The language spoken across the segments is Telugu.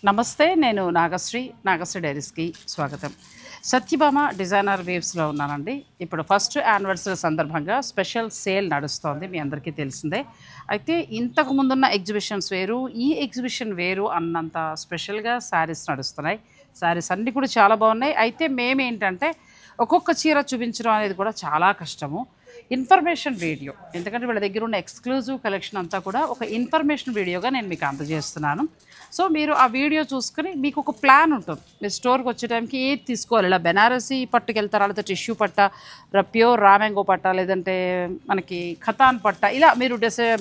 నమస్తే, నేను నాగశ్రీ డైరీస్కి స్వాగతం. సత్యభామ డిజైనర్ వేవ్స్లో ఉన్నానండి. ఇప్పుడు ఫస్ట్ యానివర్సరీ సందర్భంగా స్పెషల్ సేల్ నడుస్తోంది, మీ అందరికీ తెలిసిందే. అయితే ఇంతకు ముందున్న ఎగ్జిబిషన్స్ వేరు, ఈ ఎగ్జిబిషన్ వేరు అన్నంత స్పెషల్గా శారీస్ నడుస్తున్నాయి. శారీస్ అన్నీ కూడా చాలా బాగున్నాయి. అయితే మేమేంటంటే ఒక్కొక్క చీర చూపించడం అనేది కూడా చాలా కష్టము. ఇన్ఫర్మేషన్ వీడియో, ఎందుకంటే వీళ్ళ దగ్గర ఉన్న ఎక్స్క్లూజివ్ కలెక్షన్ అంతా కూడా ఒక ఇన్ఫర్మేషన్ వీడియోగా నేను మీకు అందజేస్తున్నాను. సో మీరు ఆ వీడియో చూసుకుని మీకు ఒక ప్లాన్ ఉంటుంది. మీరు స్టోర్కి వచ్చే టైంకి ఏది తీసుకోవాలి, ఇలా బెనారసీ పట్టుకు వెళ్తారా, లేకపోతే టిష్యూ పట్ట, ప్యూర్ రామ్యాంగో పట్ట, లేదంటే మనకి ఖతాన్ పట్ట, ఇలా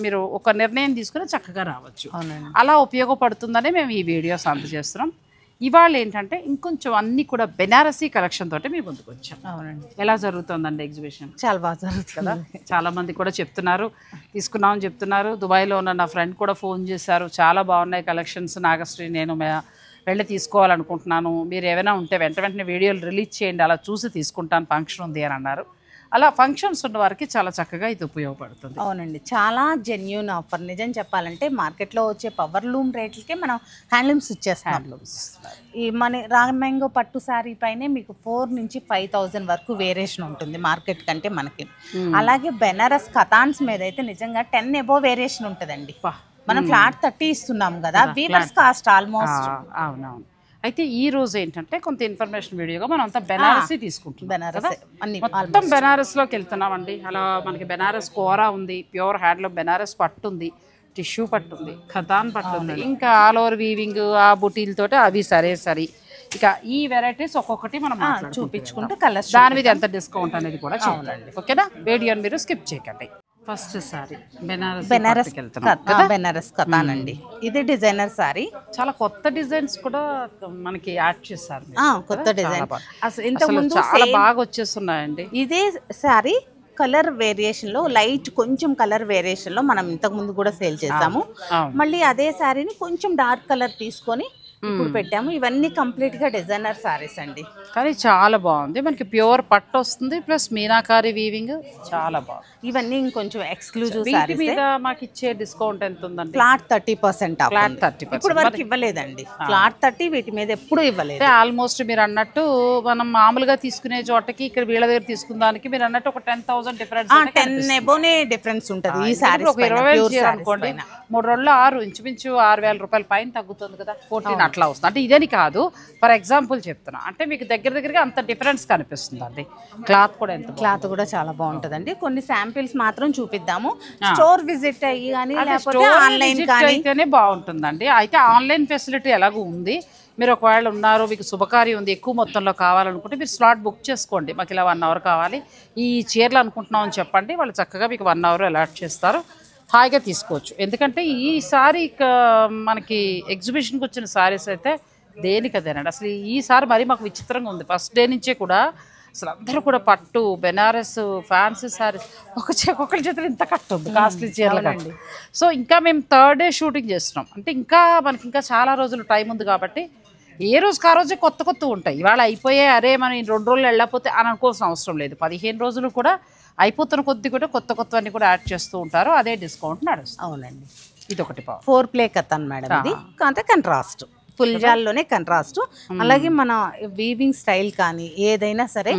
మీరు ఒక నిర్ణయం తీసుకుని చక్కగా రావచ్చు. అలా ఉపయోగపడుతుందని మేము ఈ వీడియోస్ అందజేస్తున్నాం. ఇవాళ ఏంటంటే ఇంకొంచెం అన్నీ కూడా బెనారసీ కలెక్షన్ తోటి మీ ముందుకు వచ్చాం. అవునండి. ఎలా జరుగుతుందండి ఎగ్జిబిషన్? చాలా బాగా జరుగుతుంది కదా. చాలా మంది కూడా చెప్తున్నారు, తీసుకున్నామని చెప్తున్నారు. దుబాయ్లో ఉన్న నా ఫ్రెండ్ కూడా ఫోన్ చేశారు, చాలా బాగున్నాయి కలెక్షన్స్ నాగశ్రీ, నేను వెళ్ళి తీసుకోవాలనుకుంటున్నాను, మీరు ఏమైనా ఉంటే వెంటనే వీడియోలు రిలీజ్ చేయండి, అలా చూసి తీసుకుంటాను, ఫంక్షన్ ఉంది అని అన్నారు. అలా ఫంక్షన్స్ ఉన్న వారికి చాలా చక్కగా ఇది ఉపయోగపడుతుంది. అవునండి, చాలా జెన్యూన్ ఆఫర్. నిజం చెప్పాలంటే మార్కెట్లో వచ్చే పవర్ లూమ్ రేట్లకే మనం హ్యాండ్లూమ్స్ ఇచ్చేస్తాం. ఈ మన రామ్యాంగో పట్టు శారీ పైనే మీకు 4,000 నుంచి 5,000 వరకు వేరియేషన్ ఉంటుంది మార్కెట్ కంటే మనకి. అలాగే బెనారస్ కథాన్స్ మీద అయితే నిజంగా 10 అబోవ్ వేరియేషన్ ఉంటుందండి. మనం ఫ్లాట్ 30 ఇస్తున్నాం కదా, వీవర్స్ కాస్ట్ ఆల్మోస్ట్. అవునవును. అయితే ఈ రోజు ఏంటంటే కొంత ఇన్ఫర్మేషన్ వీడియోగా మనం అంతా బెనారసీ తీసుకుంటున్నాం కదా. మొత్తం బెనారస్లోకి వెళ్తున్నామండి. అలా మనకి బెనారస్ కోరా ఉంది, ప్యూర్ హ్యాండ్లూమ్ బెనారస్ పట్టు ఉంది, టిష్యూ పట్టు ఉంది, ఖతాన్ పట్టు ఉంది, ఇంకా ఆల్ ఓవర్ వీవింగ్ ఆ బుటీలతోటి అవి సరే. ఇక ఈ వెరైటీస్ ఒక్కొక్కటి మనం చూపించుకుంటూ కలర్స్, దాని మీద ఎంత డిస్కౌంట్ అనేది కూడా చూడండి. ఓకేనా? వీడియోని మీరు స్కిప్ చేయకండి. ఫస్ట్ సారీ బెనారస్ కథాన్ అండి. ఇది డిజైనర్ సారీ, చాలా కొత్త డిజైన్స్ కూడా మనకి యాడ్ చేశారు. కొత్త డిజైన్ అసలు ఇంతకు ముందు చాలా బాగా వచ్చేస్తున్నాయండి. ఇదే సారీ కలర్ వేరియేషన్ లో, లైట్ కొంచెం కలర్ వేరియేషన్ లో మనం ఇంతకు ముందు కూడా సేల్ చేసాము. మళ్ళీ అదే సారీని కొంచెం డార్క్ కలర్ తీసుకొని ఇప్పుడు పెట్టాము. ఇవన్నీ కంప్లీట్ గా డిజైనర్ సారీస్ అండి, కానీ చాలా బాగుంది. మనకి ప్యూర్ పట్టు వస్తుంది, ప్లస్ మీనాకారి వీవింగ్, చాలా బాగుంది. ఇవన్నీ ఇంకొంచెం ఎక్స్క్లూజివ్ సారీస్ మీద మాకు ఇచ్చే డిస్కౌంట్ ఎంత ఉందండి? ఫ్లాట్ 30%. ఫ్లాట్ 30% ఇప్పుడు వరకు ఇవ్వలేదండి. ఫ్లాట్ 30 వీటి మీద ఎప్పుడు ఇవ్వలేదు. ఆల్మోస్ట్ మీరు అన్నట్టు మనం మామూలుగా తీసుకునే చోటకి ఇక్కడ వీళ్ళ దగ్గర తీసుకున్న దానికి మీరు అన్నట్టు ఒక 10,000 డిఫరెన్స్, 10 అబోనే డిఫరెన్స్ ఉంటుంది. ఈ సారీ ఒక 20 అనుకోండి, 3 రోజుల్లో 6 ఇంచుమించు 6,000 రూపాయల పైన తగ్గుతుంది కదా, 14 అట్లా వస్తుంది. అంటే ఇదని కాదు, ఫర్ ఎగ్జాంపుల్ చెప్తున్నా, అంటే మీకు దగ్గరగా అంత డిఫరెన్స్ కనిపిస్తుంది అండి. క్లాత్ కూడా చాలా బాగుంటుందండి. కొన్ని శాంపిల్స్ మాత్రం చూపిద్దాము, స్టోర్ విజిట్ అయ్యి కానీ లేకపోతే ఆన్లైన్ అయితేనే బాగుంటుందండి. అయితే ఆన్లైన్ ఫెసిలిటీ ఎలాగో ఉంది. మీరు ఒకవేళ ఉన్నారు, మీకు శుభకార్యం ఉంది, ఎక్కువ మొత్తంలో కావాలనుకుంటే మీరు స్లాట్ బుక్ చేసుకోండి. మాకు ఇలా 1 అవర్ కావాలి, ఈ చీరలు అనుకుంటున్నాం అని చెప్పండి, వాళ్ళు చక్కగా మీకు 1 అవర్ అలాట్ చేస్తారు, హాయిగా తీసుకోవచ్చు. ఎందుకంటే ఈసారి మనకి ఎగ్జిబిషన్కి వచ్చిన శారీస్ అయితే దేనికదేనండి. అసలు ఈసారి మరీ మాకు విచిత్రంగా ఉంది. ఫస్ట్ డే నుంచే కూడా అసలు అందరూ కూడా పట్టు, బెనారస్, ఫ్యాన్సీ శారీస్, ఒక్కొక్కరి చేతులు ఇంత కట్టు ఉంది, కాస్ట్లీ చీరలు కండి. సో ఇంకా మేము 3rd డే షూటింగ్ చేస్తున్నాం, అంటే మనకి ఇంకా చాలా రోజులు టైం ఉంది కాబట్టి ఏ రోజుకి ఆ రోజే కొత్త ఉంటాయి. ఇవాళ అయిపోయే అరే మనం 2 రోజులు వెళ్ళకపోతే అని అనుకోవాల్సిన అవసరం లేదు. 15 రోజులు కూడా అయిపోతున్న కొద్ది కూడా కొత్తవన్నీ కూడా యాడ్ చేస్తూ ఉంటారు, అదే డిస్కౌంట్ నడుస్తుంది. అవునండి. ఇది ఒకటి 4 ప్లే కథన్ మేడం, ఇది అంటే కంట్రాస్ట్, ఫుల్ జాల్లోనే కంట్రాస్ట్. అలాగే మన వీవింగ్ స్టైల్ కానీ ఏదైనా సరే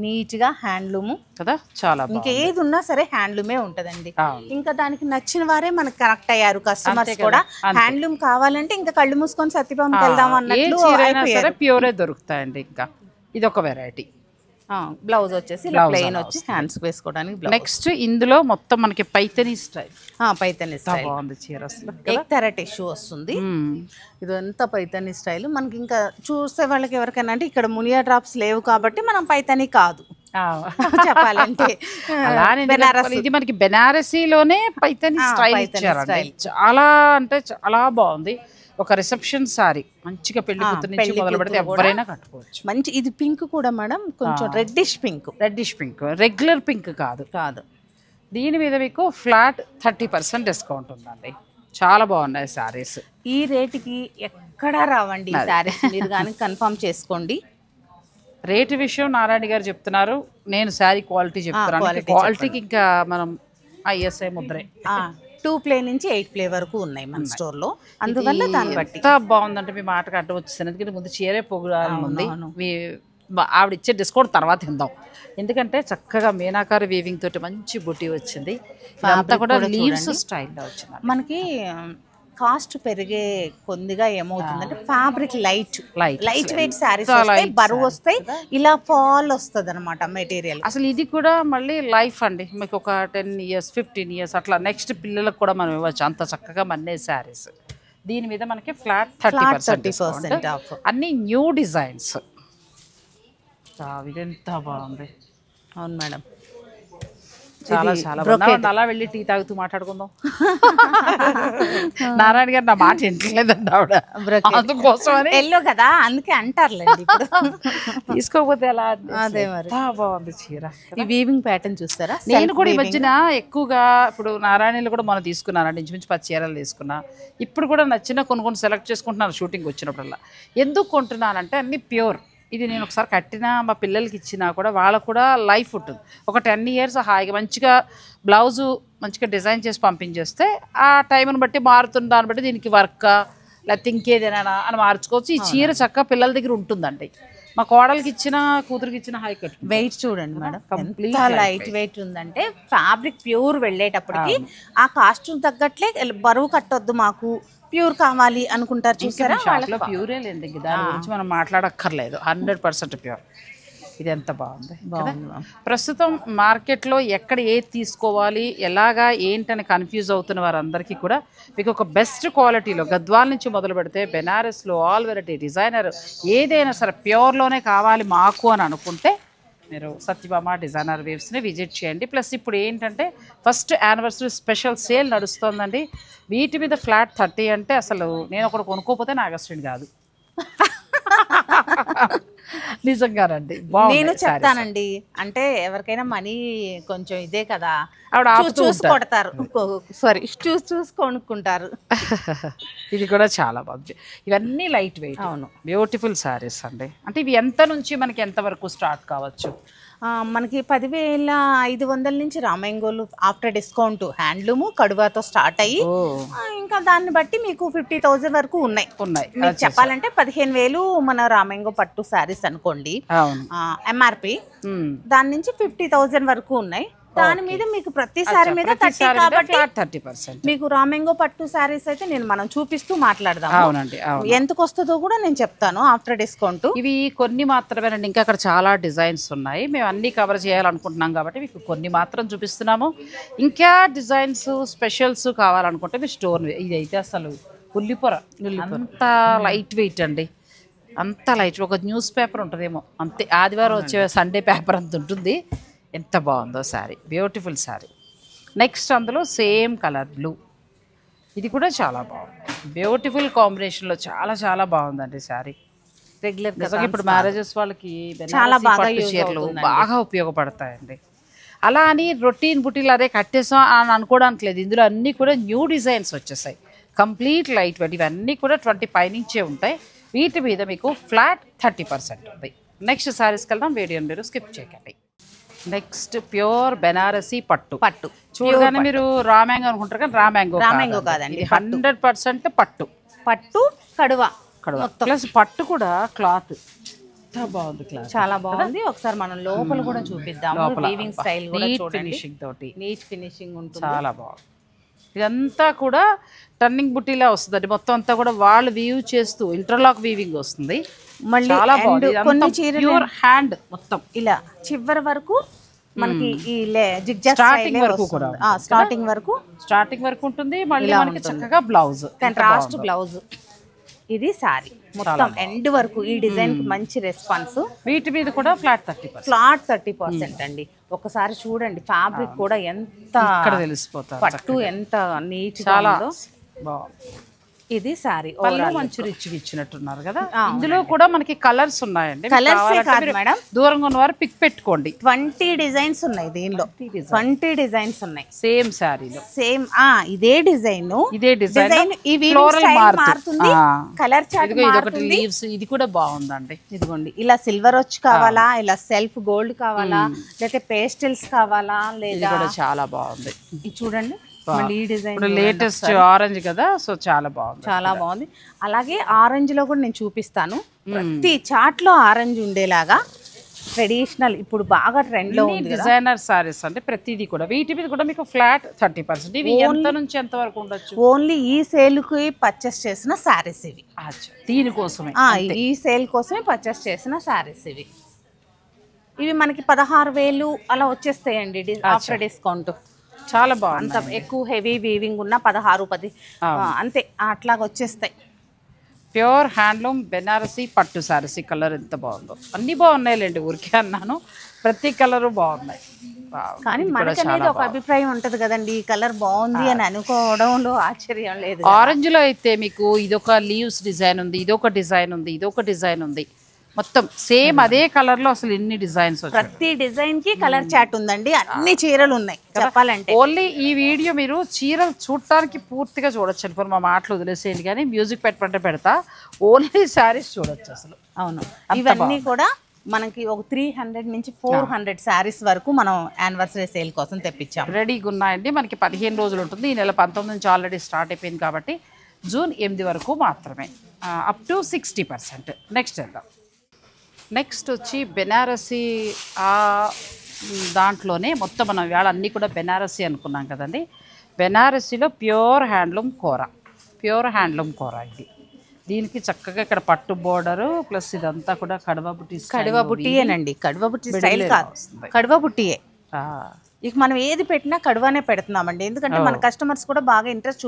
నీట్ గా హ్యాండ్లూమ్ కదా, చాలా ఇంకా ఏది ఉన్నా సరే హ్యాండ్లూమే ఉంటదండి. ఇంకా దానికి నచ్చిన వారే మనకు కనెక్ట్ అయ్యారు కస్టమర్స్ కూడా. హ్యాండ్లూమ్ కావాలంటే ఇంకా కళ్ళు మూసుకొని సత్యభామకి వెళ్దాం అన్నట్లు ప్యూరే దొరుకుతాయండి. ఇంకా ఇది ఒక వెరైటీ. బ్లౌజ్ వచ్చేసి ప్లెయిన్ వచ్చి హ్యాండ్స్ వేసుకోవడానికి. నెక్స్ట్ ఇందులో మొత్తం మనకి పైతనీ స్టైల్, పైతనీ స్టైల్ బాగుంది చీర. అసలు ఎక్తర టిష్యూ వస్తుంది, ఇదంతా పైతనీ స్టైల్. మనకి ఇంకా చూసే వాళ్ళకి ఎవరికైనా అంటే ఇక్కడ మునియా డ్రాప్స్ లేవు కాబట్టి మనం పైతనీ కాదు చెప్పాలంటే. ఇది మనకి బెనారసీలోనే పైతనీ స్టైల్ ఇచ్చారండి, చాలా అంటే చాలా బాగుంది. ఒక రిసెప్షన్ సారీ, మంచిగా పెళ్లి కూతురు నుంచి మొదలు పెడితే ఎవరైనా కట్టుకోవచ్చు. మంచి ఇది పింక్ కూడా మేడం, కొంచెం రెడ్డిష్ పింక్, రెగ్యులర్ పింక్ కాదు. దీని మీద మీకు ఫ్లాట్ 30% డిస్కౌంట్ ఉందండి. చాలా బాగున్నాయి శారీస్. ఈ రేటుకి ఎక్కడా రావండి ఈ శారీస్, మీరు కానీ కన్ఫర్మ్ చేసుకోండి. రేటు విషయం నారాయణ గారు చెప్తున్నారు, నేను శారీ క్వాలిటీ చెప్తున్నాను. క్వాలిటీకి ఇంకా మనం ISI ముద్రే 2 ప్లే నుంచి 8 ప్లే వరకు ఉన్నాయి మన స్టోర్ లో. అందువల్ల దాన్ని బట్టి ఎంత బాగుందంటే మీ మాటకు అడ్డం వచ్చేసాను. ఎందుకంటే ముందు చీరే పొగుడాలని ఉంది. ఆవిడ ఇచ్చే డిస్కౌంట్ తర్వాత ఇద్దాం. ఎందుకంటే చక్కగా మీనాకారి వీవింగ్ తోటి మంచి బుట్టి వచ్చింది. అంతా కూడా లీవ్స్ స్టైల్లో వచ్చింది. మనకి కాస్ట్ పెరిగే కొద్దిగా ఏమవుతుందంటే ఫ్యాబ్రిక్ లైట్ వెయిట్ శారీస్ వస్తాయి, బరువు వస్తాయి, ఇలా ఫాల్ వస్తుంది అనమాట మెటీరియల్. అసలు ఇది కూడా మళ్ళీ లైఫ్ అండి. మీకు ఒక 10 ఇయర్స్ 15 ఇయర్స్ అట్లా నెక్స్ట్ పిల్లలకు కూడా మనం ఇవ్వచ్చు. అంత చక్కగా మన్నే శారీస్. దీని మీద మనకి ఫ్లాట్ 30% ఆఫ్. అన్ని న్యూ డిజైన్స్. ఇదెంత బాగుంది. అవును మేడం, చాలా చాలా బాగుంది. అలా వెళ్ళి టీ తాగుతూ మాట్లాడుకుందాం. నారాయణ గారు నా మాట వింటలేదండి ఆవిడ, అందుకోసం అని ఎల్లో కదా అందుకే అంటారులేండి. తీసుకోకపోతే ఎలా? అదే మరి బాగుంది చీర. ఈ వీవింగ్ ప్యాటర్న్ చూస్తారా? నేను కూడా ఈ మధ్యన ఎక్కువగా ఇప్పుడు నారాయణలు కూడా మనం తీసుకున్నానండి. ఇంచుమించు 10 చీరలు తీసుకున్నా. ఇప్పుడు కూడా నచ్చిన కొన్ని సెలెక్ట్ చేసుకుంటున్నాను షూటింగ్ వచ్చినప్పుడల్లా. ఎందుకు కొంటున్నానంటే అన్ని ప్యూర్. ఇది నేను ఒకసారి కట్టినా మా పిల్లలకి ఇచ్చినా కూడా వాళ్ళకు కూడా లైఫ్ ఉంటుంది. ఒక 10 ఇయర్స్ హాయిగా మంచిగా బ్లౌజు మంచిగా డిజైన్ చేసి పంపించేస్తే ఆ టైంని బట్టి మారుతున్న దాన్ని బట్టి దీనికి వర్క్ లేకపోతే ఇంకేదైనా అని మార్చుకోవచ్చు. ఈ చీర చక్కగా పిల్లల దగ్గర ఉంటుందండి. మా కోడలికి ఇచ్చిన కూతురికి ఇచ్చిన హై కట్ వెయిట్ చూడండి మేడం, కంప్లీట్ లైట్ వెయిట్ ఉందంటే ఫ్యాబ్రిక్ ప్యూర్ వెళ్ళేటప్పటికి ఆ కాస్ట్యూమ్ తగ్గట్లే బరువు కట్టొద్దు మాకు ప్యూర్ కావాలి అనుకుంటారు. చూసారా ప్యూరే లేదు, దాని గురించి మనం మాట్లాడక్కర్లేదు. 100% ప్యూర్. ఇది ఎంత బాగుంది. ప్రస్తుతం మార్కెట్లో ఎక్కడ ఏది తీసుకోవాలి ఎలాగా ఏంటని కన్ఫ్యూజ్ అవుతున్న వారందరికీ కూడా మీకు ఒక బెస్ట్ క్వాలిటీలో గద్వాల్ నుంచి మొదలు పెడితే బెనారస్లో ఆల్ వెరైటీ డిజైనర్ ఏదైనా సరే ప్యూర్లోనే కావాలి మాకు అని అనుకుంటే మీరు సత్యభామ డిజైనర్ వేవ్స్ని విజిట్ చేయండి. ప్లస్ ఇప్పుడు ఏంటంటే ఫస్ట్ యానివర్సరీ స్పెషల్ సేల్ నడుస్తుందండి. వీటి మీద ఫ్లాట్ 30 అంటే అసలు నేను ఒకటి కొనుక్కోపోతే నా అగస్టిన్ కాదు. నిజంగానండి. నేను చెప్తానండి, అంటే ఎవరికైనా మనీ కొంచెం ఇదే కదా, చూసి కొడతారు, సారీ చూసి కొనుక్కుంటారు. ఇది కూడా చాలా బాగుంది. ఇవన్నీ లైట్ వెయిట్. అవును, బ్యూటిఫుల్ శారీస్ అండి. అంటే ఇవి ఎంత నుంచి మనకి ఎంత వరకు స్టార్ట్ కావచ్చు? మనకి 10,500 నుంచి రామాయంగోలు ఆఫ్టర్ డిస్కౌంట్ హ్యాండ్లూము కడువాతో స్టార్ట్ అయ్యి ఇంకా దాన్ని బట్టి మీకు 50,000 వరకు ఉన్నాయి. మీకు చెప్పాలంటే 15,000 మన రామాయంగో పట్టు శారీస్ అనుకోండి ఎంఆర్పి, దాని నుంచి 50,000 వరకు ఉన్నాయి. దాని మీద మీకు ప్రతి సారీ మీద 30 కాబట్టి 30%. మీకు రామాయంగో పట్టు శారీస్ అయితే మనం చూపిస్తూ మాట్లాడదాం. అవునండి, ఎంతకు వస్తుందో కూడా నేను చెప్తాను ఆఫ్టర్ డిస్కౌంట్. ఇవి కొన్ని మాత్రమేనండి, ఇంకా అక్కడ చాలా డిజైన్స్ ఉన్నాయి. మేము అన్ని కవర్ చేయాలనుకుంటున్నాం కాబట్టి మీకు కొన్ని మాత్రం చూపిస్తున్నాము. ఇంకా డిజైన్స్ స్పెషల్స్ కావాలనుకుంటే మీ స్టోర్. ఇది అయితే అసలు పుల్లిపొర, అంత లైట్ వెయిట్ అండి, అంత లైట్. ఒక న్యూస్ పేపర్ ఉంటుందేమో అంతే, ఆదివారం వచ్చే సండే పేపర్ అంత ఉంటుంది. ఎంత బాగుందో శారీ, బ్యూటిఫుల్ శారీ. నెక్స్ట్ అందులో సేమ్ కలర్ బ్లూ, ఇది కూడా చాలా బాగుంది. బ్యూటిఫుల్ కాంబినేషన్లో చాలా చాలా బాగుందండి శారీ. రెగ్యులర్ ఇప్పుడు మ్యారేజెస్ వాళ్ళకి చాలా చీరలు బాగా ఉపయోగపడతాయండి. అలా అని రొటీన్ బుటీలు అదే కట్టేసాం అని అనుకోవడానికి లేదు. ఇందులో అన్నీ కూడా న్యూ డిజైన్స్ వచ్చేసాయి, కంప్లీట్ లైట్ వెయిట్. ఇవన్నీ కూడా 20 పైనుంచే ఉంటాయి. వీటి మీద మీకు ఫ్లాట్ 30% ఉంది. నెక్స్ట్ శారీస్కి వెళ్దాం, వీడియోని మీరు స్కిప్ చేయకండి. నెక్స్ట్ ప్యూర్ బెనారసీ పట్టు. చూడగానే మీరు రామ్యాంగో అనుకుంటారు కానీ రామ్యాంగో కాదండి, 100% పట్టు కడువ ప్లస్ పట్టు కూడా క్లాత్ బాగుంది, క్లాత్ చాలా బాగుంది. ఒకసారి మనం లోపల కూడా చూపిద్దాము. వీవింగ్ స్టైల్ కూడా చూడండి, ఫినిషింగ్ తోటి నీట్ ఫినిషింగ్ ఉంటుంది, చాలా బాగుంది. ఇదంతా కూడా టర్నింగ్ బుట్టీలా వస్తుంది. మొత్తం అంతా కూడా వాళ్ళు వీవ్ చేస్తూ ఇంటర్లాక్ వీవింగ్ వస్తుంది. మళ్ళీ కొన్ని చీరలు హ్యాండ్ మొత్తం ఇలా చివరి వరకు మనకి ఈ స్టార్టింగ్ వరకు కూడా స్టార్టింగ్ వరకు ఉంటుంది. మళ్ళీ మనకి చక్కగా బ్లౌజ్, కాంట్రాస్ట్ బ్లౌజ్. ఇది సారీ మొత్తం ఎండ్ వరకు ఈ డిజైన్ కి మంచి రెస్పాన్స్. వీటి మీద కూడా ఫ్లాట్ 30% అండి. ఒకసారి చూడండి ఫ్యాబ్రిక్ కూడా ఎంత తెలిసిపోతుంది, పట్టు ఎంత నీట్ చాలా బాగుంది. ఇది సారీ మంచి రిచ్ ఇచ్చినట్టున్నారు కదా. ఇందులో కూడా మనకి కలర్స్ ఉన్నాయండి. కలర్స్ కాదు మేడం, దూరంగా ఉన్నవారు పిక్ పెట్టుకోండి. 20 డిజైన్స్ ఉన్నాయి దీనిలో, 20 డిజైన్స్ ఉన్నాయి సేమ్ శారీలో. సేమ్ ఇదే డిజైన్ ఇది కలర్ చార్ట్ ఒకటి లీవ్స్. ఇది కూడా బాగుందండి. ఇదిగోండి, ఇలా సిల్వర్ వచ్చి కావాలా, ఇలా సెల్ఫ్ గోల్డ్ కావాలా, లేకపోతే పేస్టల్స్ కావాలా, లేదా కూడా చాలా బాగుంది. ఇది చూడండి మళ్ళీ ఈ డిజైన్ ఇప్పుడు లేటెస్ట్ ఆరెంజ్ కదా, సో చాలా బాగుంది. చాలా బాగుంది. అలాగే ఆరెంజ్ లో కూడా నేను చూపిస్తాను. ప్రతి చాట్ లో ఆరెంజ్ ఉండేలాగా ట్రెడిషనల్ ఇప్పుడు బాగా ట్రెండ్ లో ఉంది డిజైనర్ సారీస్ అంటే ప్రతిదీ కూడా వీటి మీద కూడా మీకు ఫ్లాట్ 30%. ఇవి ఎంత నుంచి ఎంత వరకు ఉండొచ్చు? ఓన్లీ ఈ సేల్ కి పర్చేస్ చేసిన సారీస్ ఇవి. దీనికోసమే ఈ సేల్ కోసమే పర్చేస్ చేసిన సారీస్ ఇవి. ఇవి మనకి 16,000 అలా వచ్చేస్తాయండి ఆఫ్టర్ డిస్కౌంట్. చాలా బాగుంది. అంత ఎక్కువ హెవీ వీవింగ్ ఉన్న 16, 10 అంతే అట్లాగా వచ్చేస్తాయి. ప్యూర్ హ్యాండ్లూమ్ బెనారసీ పట్టు సారీస్. ఈ కలర్ ఎంత బాగుందో. అన్నీ బాగున్నాయిలేండి, ఊరికే అన్నాను. ప్రతి కలరు బాగున్నాయి. కానీ మనకనేది ఒక అభిప్రాయం ఉంటది కదండి, ఈ కలర్ బాగుంది అని అనుకోవడంలో ఆశ్చర్యం లేదు. ఆరెంజ్ లో అయితే మీకు ఇదొక లీవ్స్ డిజైన్ ఉంది, ఇదొక డిజైన్ ఉంది, ఇదొక డిజైన్ ఉంది. మొత్తం సేమ్ అదే కలర్ లో అసలు ఎన్ని డిజైన్స్ వచ్చాయి. ప్రతి డిజైన్ కి కలర్ చాట్ ఉందండి. అన్ని చీరలు ఉన్నాయి చెప్పాలంటే. ఓన్లీ ఈ వీడియో మీరు చీరలు చూడటానికి పూర్తిగా చూడొచ్చు. అనుకోని మా మాటలు వదిలేసేయండి, కానీ మ్యూజిక్ పెట్టమంటే పెడతా. ఓన్లీ శారీస్ చూడొచ్చు అసలు. అవును, ఇవన్నీ కూడా మనకి ఒక 300 నుంచి 400 శారీస్ వరకు మనం యానివర్సరీ సేల్ కోసం తెప్పించాం. రెడీగా ఉన్నాయండి. మనకి 15 రోజులు ఉంటుంది. ఈ నెల 19 నుంచి ఆల్రెడీ స్టార్ట్ అయిపోయింది కాబట్టి జూన్ 8 వరకు మాత్రమే, అప్ టు 60%. నెక్స్ట్ వెళ్దాం. నెక్స్ట్ వచ్చి బెనారసీ. దాంట్లోనే మొత్తం మనం ఇవాళ అన్నీ కూడా బెనారసీ అనుకున్నాం కదండి. బెనారసీలో ప్యూర్ హ్యాండ్లూమ్ కూర, ప్యూర్ హ్యాండ్లూమ్ కూర ఇది. దీనికి చక్కగా ఇక్కడ పట్టు బోర్డరు ప్లస్ ఇదంతా కూడా కడవ బుట్టియేనండి. కడవ బుట్టి స్టైల్ కాదు, కడవ బుట్టియే. ఇక మనం ఏది పెట్టినా కడువానే పెడుతున్నామండి. ఎందుకంటే మన కస్టమర్స్ కూడా బాగా ఇంట్రెస్ట్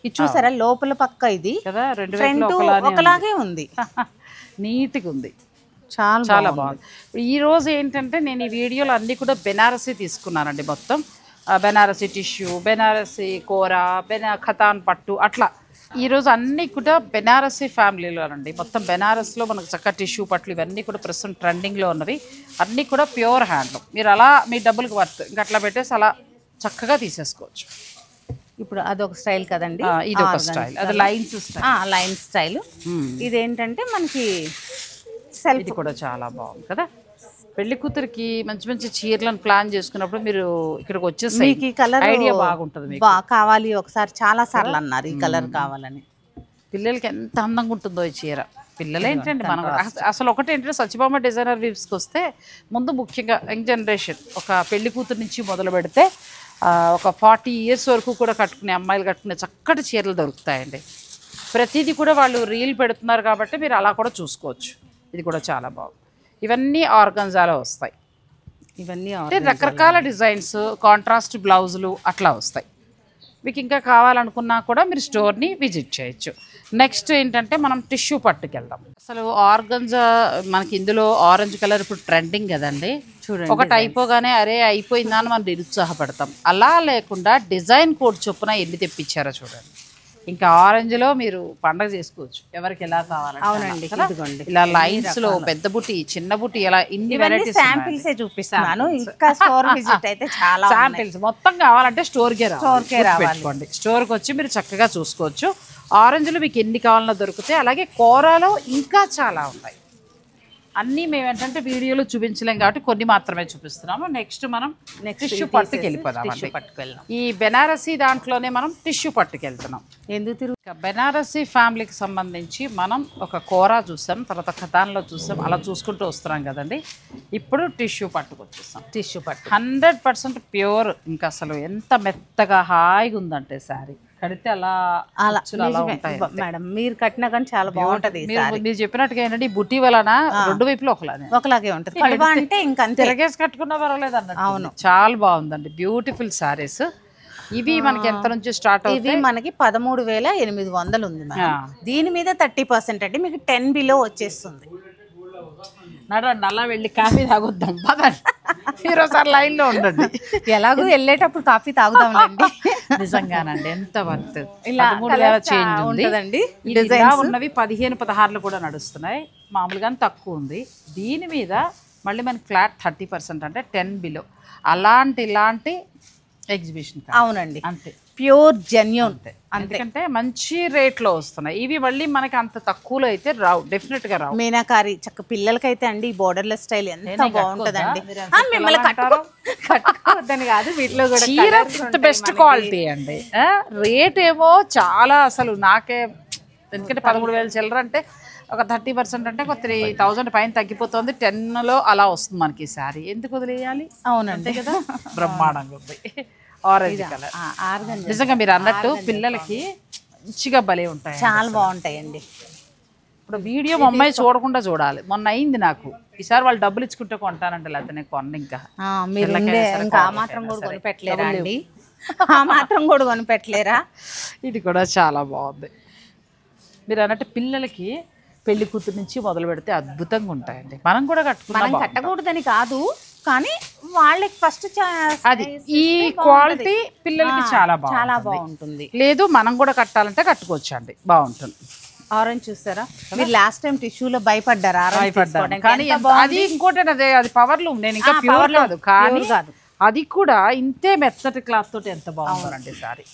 ఇది చూసారా, లోపల పక్క ఇది కదా, ఫ్రంట్ ఒకలాగే ఉంది. నీట్గా ఉంది, చాలా బాగుంది. ఈ రోజు ఏంటంటే నేను ఈ వీడియోలో అన్నీ కూడా బెనారసీ తీసుకున్నానండి. మొత్తం బెనారసీ టిష్యూ, బెనారసీ కూర, ఖతాన్ పట్టు అట్లా. ఈరోజు అన్నీ కూడా బెనారసీ ఫ్యామిలీలోనండి. మొత్తం బెనారస్లో మనకు చక్క టిష్యూ పట్లు ఇవన్నీ కూడా ప్రస్తుతం ట్రెండింగ్లో ఉన్నవి. అన్నీ కూడా ప్యూర్ హ్యాండ్లూమ్. మీరు అలా మీ డబ్బులకు వర్త్ ఇంకా అట్లా పెట్టేసి అలా చక్కగా తీసేసుకోవచ్చు. ఇప్పుడు అదొక స్టైల్ కదండి, ఇది ఒక స్టైల్, అది లైన్స్ స్టైల్. Line style. ఇదేంటంటే మనకి ఇది కూడా చాలా బాగుంది కదా. పెళ్లి కూతురికి మంచి మంచి చీరలను ప్లాన్ చేసుకున్నప్పుడు మీరు ఇక్కడికి వచ్చేసి మీకు ఈ కలర్ ఐడియా బాగుంటుంది. కావాలి ఒకసారి చాలా సార్లు అన్నారు ఈ కలర్ కావాలని. పిల్లలకి ఎంత అందంగా ఉంటుందో ఈ చీర. పిల్లలు ఏంటంటే మనం అసలు ఒకటి ఏంటంటే సత్యభామ డిజైనర్ వీవ్స్కి వస్తే ముందు ముఖ్యంగా యంగ్ జనరేషన్ ఒక పెళ్లి కూతురు నుంచి మొదలు పెడితే ఒక 40 years వరకు కూడా కట్టుకునే అమ్మాయిలు కట్టుకునే చక్కటి చీరలు దొరుకుతాయండి. ప్రతిదీ కూడా వాళ్ళు రీల్ పెడుతున్నారు కాబట్టి మీరు అలా కూడా చూసుకోవచ్చు. ఇది కూడా చాలా బాగుంది. ఇవన్నీ ఆర్గంజాలో వస్తాయి. ఇవన్నీ అంటే రకరకాల డిజైన్స్, కాంట్రాస్ట్ బ్లౌజులు అట్లా వస్తాయి. మీకు ఇంకా కావాలనుకున్నా కూడా మీరు స్టోర్ని విజిట్ చేయొచ్చు. నెక్స్ట్ ఏంటంటే మనం టిష్యూ పట్టుకు వెళ్దాం. అసలు ఆర్గంజా మనకి ఇందులో ఆరెంజ్ కలర్ ఇప్పుడు ట్రెండింగ్ కదండి. చూడండి, ఒకటి అయిపోగానే అరే అయిపోయిందా అని మనం నిరుత్సాహపడతాం. అలా లేకుండా డిజైన్ కోడ్ చొప్పున ఎన్ని తెప్పించారో చూడండి. ఇంకా ఆరెంజ్లో మీరు పండగ చేసుకోవచ్చు ఎవరికి ఎలా కావాలంటే. అవునండి, ఇలా లైన్స్ లో పెద్ద బుట్టి, చిన్న బుట్టి, ఇలా ఇన్ని వెరైటీస్. శాంపిల్స్ చూపిస్తాను, ఇంకా స్టోర్ విజిట్ అయితే చాలా శాంపిల్స్. మొత్తం కావాలంటే స్టోర్కే రావాలి. స్టోర్కి వచ్చి మీరు చక్కగా చూసుకోవచ్చు. ఆరెంజ్లో మీకు ఎన్ని కావాలన్నా దొరుకుతాయి. అలాగే కోరాలో ఇంకా చాలా ఉన్నాయి. అన్నీ మేము ఏంటంటే వీడియోలో చూపించలేం కాబట్టి కొన్ని మాత్రమే చూపిస్తున్నాము. నెక్స్ట్ మనం టిష్యూ పట్టుకు వెళ్ళిపోదాం. ఈ బెనారసీ దాంట్లోనే మనం టిష్యూ పట్టుకు వెళ్తున్నాం. బెనారసీ ఫ్యామిలీకి సంబంధించి మనం ఒక కోరా చూసాం, తర్వాత ఖతాన్లో చూసాం, అలా చూసుకుంటూ వస్తున్నాం కదండి. ఇప్పుడు టిష్యూ పట్టుకు వచ్చేస్తాం. టిష్యూ పట్టు 100% ప్యూర్. ఇంకా అసలు ఎంత మెత్తగా హాయిగా ఉందంటే శారీ కడితే అలా ఉంటాయి మేడం. మీరు కట్టినా కానీ చాలా బాగుంటది. మీరు చెప్పినట్టుగా ఏంటంటే ఈ బుట్టి వలన రెండు వైపులు ఒకలాగే ఉంటుంది. కడువా అంటే ఇంకా తిరగేసి కట్టుకున్నా పర్వాలేదు అన్నట్టు. అవును, చాలా బాగుందండి. బ్యూటిఫుల్ శారీస్. ఇవి మనకి ఎంత నుంచి స్టార్ట్ అవుతుంది? ఇది మనకి 13,800 ఉంది మేడం. దీని మీద 30% అంటే మీకు 10 బిలో వచ్చేస్తుంది. నల్ల వెళ్ళి కాఫీ తాగొద్దాం పదండి. ఈరోజు లైన్లో ఉండండి. ఎలాగో వెళ్ళేటప్పుడు కాఫీ తాగుదాంలేండి. నిజంగానండి, ఎంత వర్త్. ఇలా చేంజ్ ఉంటుందండి. ఉన్నవి 15-16 కూడా నడుస్తున్నాయి. మామూలుగా తక్కువ ఉంది. దీని మీద మళ్ళీ మనకి ఫ్లాట్ 30% అంటే 10 బిలో. ఇలాంటి ఎగ్జిబిషన్. అవునండి, అంతే. Pure genuine. ఎందుకంటే మంచి రేట్లో వస్తున్నాయి ఇవి. మళ్ళీ మనకి అంత తక్కువలో అయితే రావు, డెఫినెట్గా రావు. మీనాకారి చక్క పిల్లలకైతే అండి బోర్డర్లెస్ స్టైల్ ఎంత బాగుంటుందండి. మిమ్మల్ని కట్టుకోవద్దని కాదు, వీటిలో కూడా చీర బెస్ట్ క్వాలిటీ అండి. రేట్ ఏమో చాలా అసలు నాకే, ఎందుకంటే 13,000 చిల్లర అంటే ఒక 30% అంటే ఒక 3,000 పైన తగ్గిపోతుంది. 10లో అలా వస్తుంది మనకి ఈ శారీ. ఎందుకు వదిలేయాలి? అవునండి కదా, బ్రహ్మాండంగా ఉంది. ఆరెంజ్ కలర్ నిజంగా మీరు అన్నట్టు పిల్లలకి మంచిగా భలే ఉంటాయి, చాలా బాగుంటాయండి. ఇప్పుడు వీడియో మా అమ్మాయి చూడకుండా చూడాలి. మొన్న అయింది నాకు. ఈసారి వాళ్ళు డబ్బులు ఇచ్చుకుంటే కొంటానంటే, లేకపోతే నేను కొన్న. మీరు ఇంకా ఆ మాత్రం కూడా కొనిపెట్టలేరా అండి? ఆ మాత్రం కూడా కొనిపెట్టలేరా? ఇది కూడా చాలా బాగుంది. మీరు అన్నట్టు పిల్లలకి పెళ్లి కూతురు నుంచి మొదలు పెడితే అద్భుతంగా ఉంటాయండి. మనం కూడా మనం కట్టకూడదని కాదు, కానీ వాళ్ళకి ఫస్ట్ అది ఈ క్వాలిటీ పిల్లలకి చాలా బాగుంటుంది. లేదు మనం కూడా కట్టాలంటే కట్టుకోవచ్చు అండి, బాగుంటుంది. ఆరెంజ్ చూస్తారా మీరు? లాస్ట్ టైం టిష్యూలో భయపడ్డారా? కానీ అది ఇంకోటి, అదే అది పవర్ లూమ్. నేను ఇంకా ప్యూర్ కాదు కానీ అది కూడా ఇంతే మెత్తటి క్లాత్ తోటి ఎంత బాగుందండి సారీ.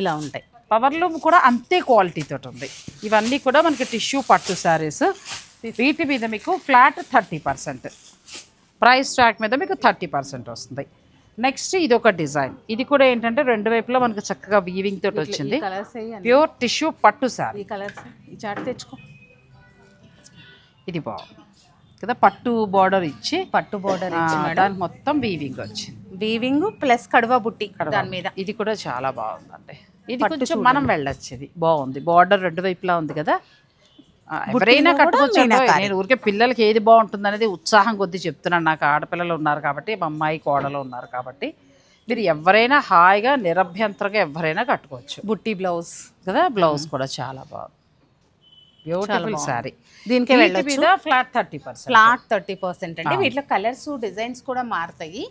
ఇలా ఉంటాయి. పవర్ లూమ్ కూడా అంతే క్వాలిటీ తోటి ఉంది. ఇవన్నీ కూడా మనకి టిష్యూ పట్టు శారీస్. వీటి మీద మీకు ఫ్లాట్ 30%, ప్రైస్ ట్యాగ్ మీద మీకు 30% వస్తుంది. నెక్స్ట్ ఇది ఒక డిజైన్. ఇది కూడా ఏంటంటే రెండు వైపులా మనకు చక్కగా వీవింగ్ తోటి వచ్చింది. ప్యూర్ టిష్యూ పట్టు శారీ. ఈ చాట్ తెచ్చుకో. ఇది బాగుంది కదా, పట్టు బార్డర్ ఇచ్చి, పట్టు బార్డర్ ఇచ్చి దానికి మొత్తం వీవింగ్ వచ్చింది. వీవింగ్ ప్లస్ కడవ బుట్టి దాని మీద. ఇది కూడా చాలా బాగుందండి. ఇది కొంచెం మనం వెళ్ళొచ్చు. ఇది బాగుంది, బార్డర్ రెండు వైపులా ఉంది కదా. ఎవరైనా కట్టుకోవచ్చు. నేను ఊరికే పిల్లలకి ఏది బాగుంటుంది అనేది ఉత్సాహం కొద్దీ చెప్తున్నాను. నాకు ఆడపిల్లలు ఉన్నారు కాబట్టి, మా అమ్మాయి కోడలు ఉన్నారు కాబట్టి, మీరు ఎవరైనా హాయిగా నిరభ్యంతరంగా ఎవరైనా కట్టుకోవచ్చు. బుట్టి బ్లౌజ్ కదా, బ్లౌజ్ కూడా చాలా బాగుంది. బ్యూటిఫుల్ శారీ. దీనికి వెళ్ళొచ్చు. ఫ్లాట్ 30%. ఫ్లాట్ 30% అంటే వీటిలో కలర్స్ డిజైన్స్ కూడా మారుతాయి.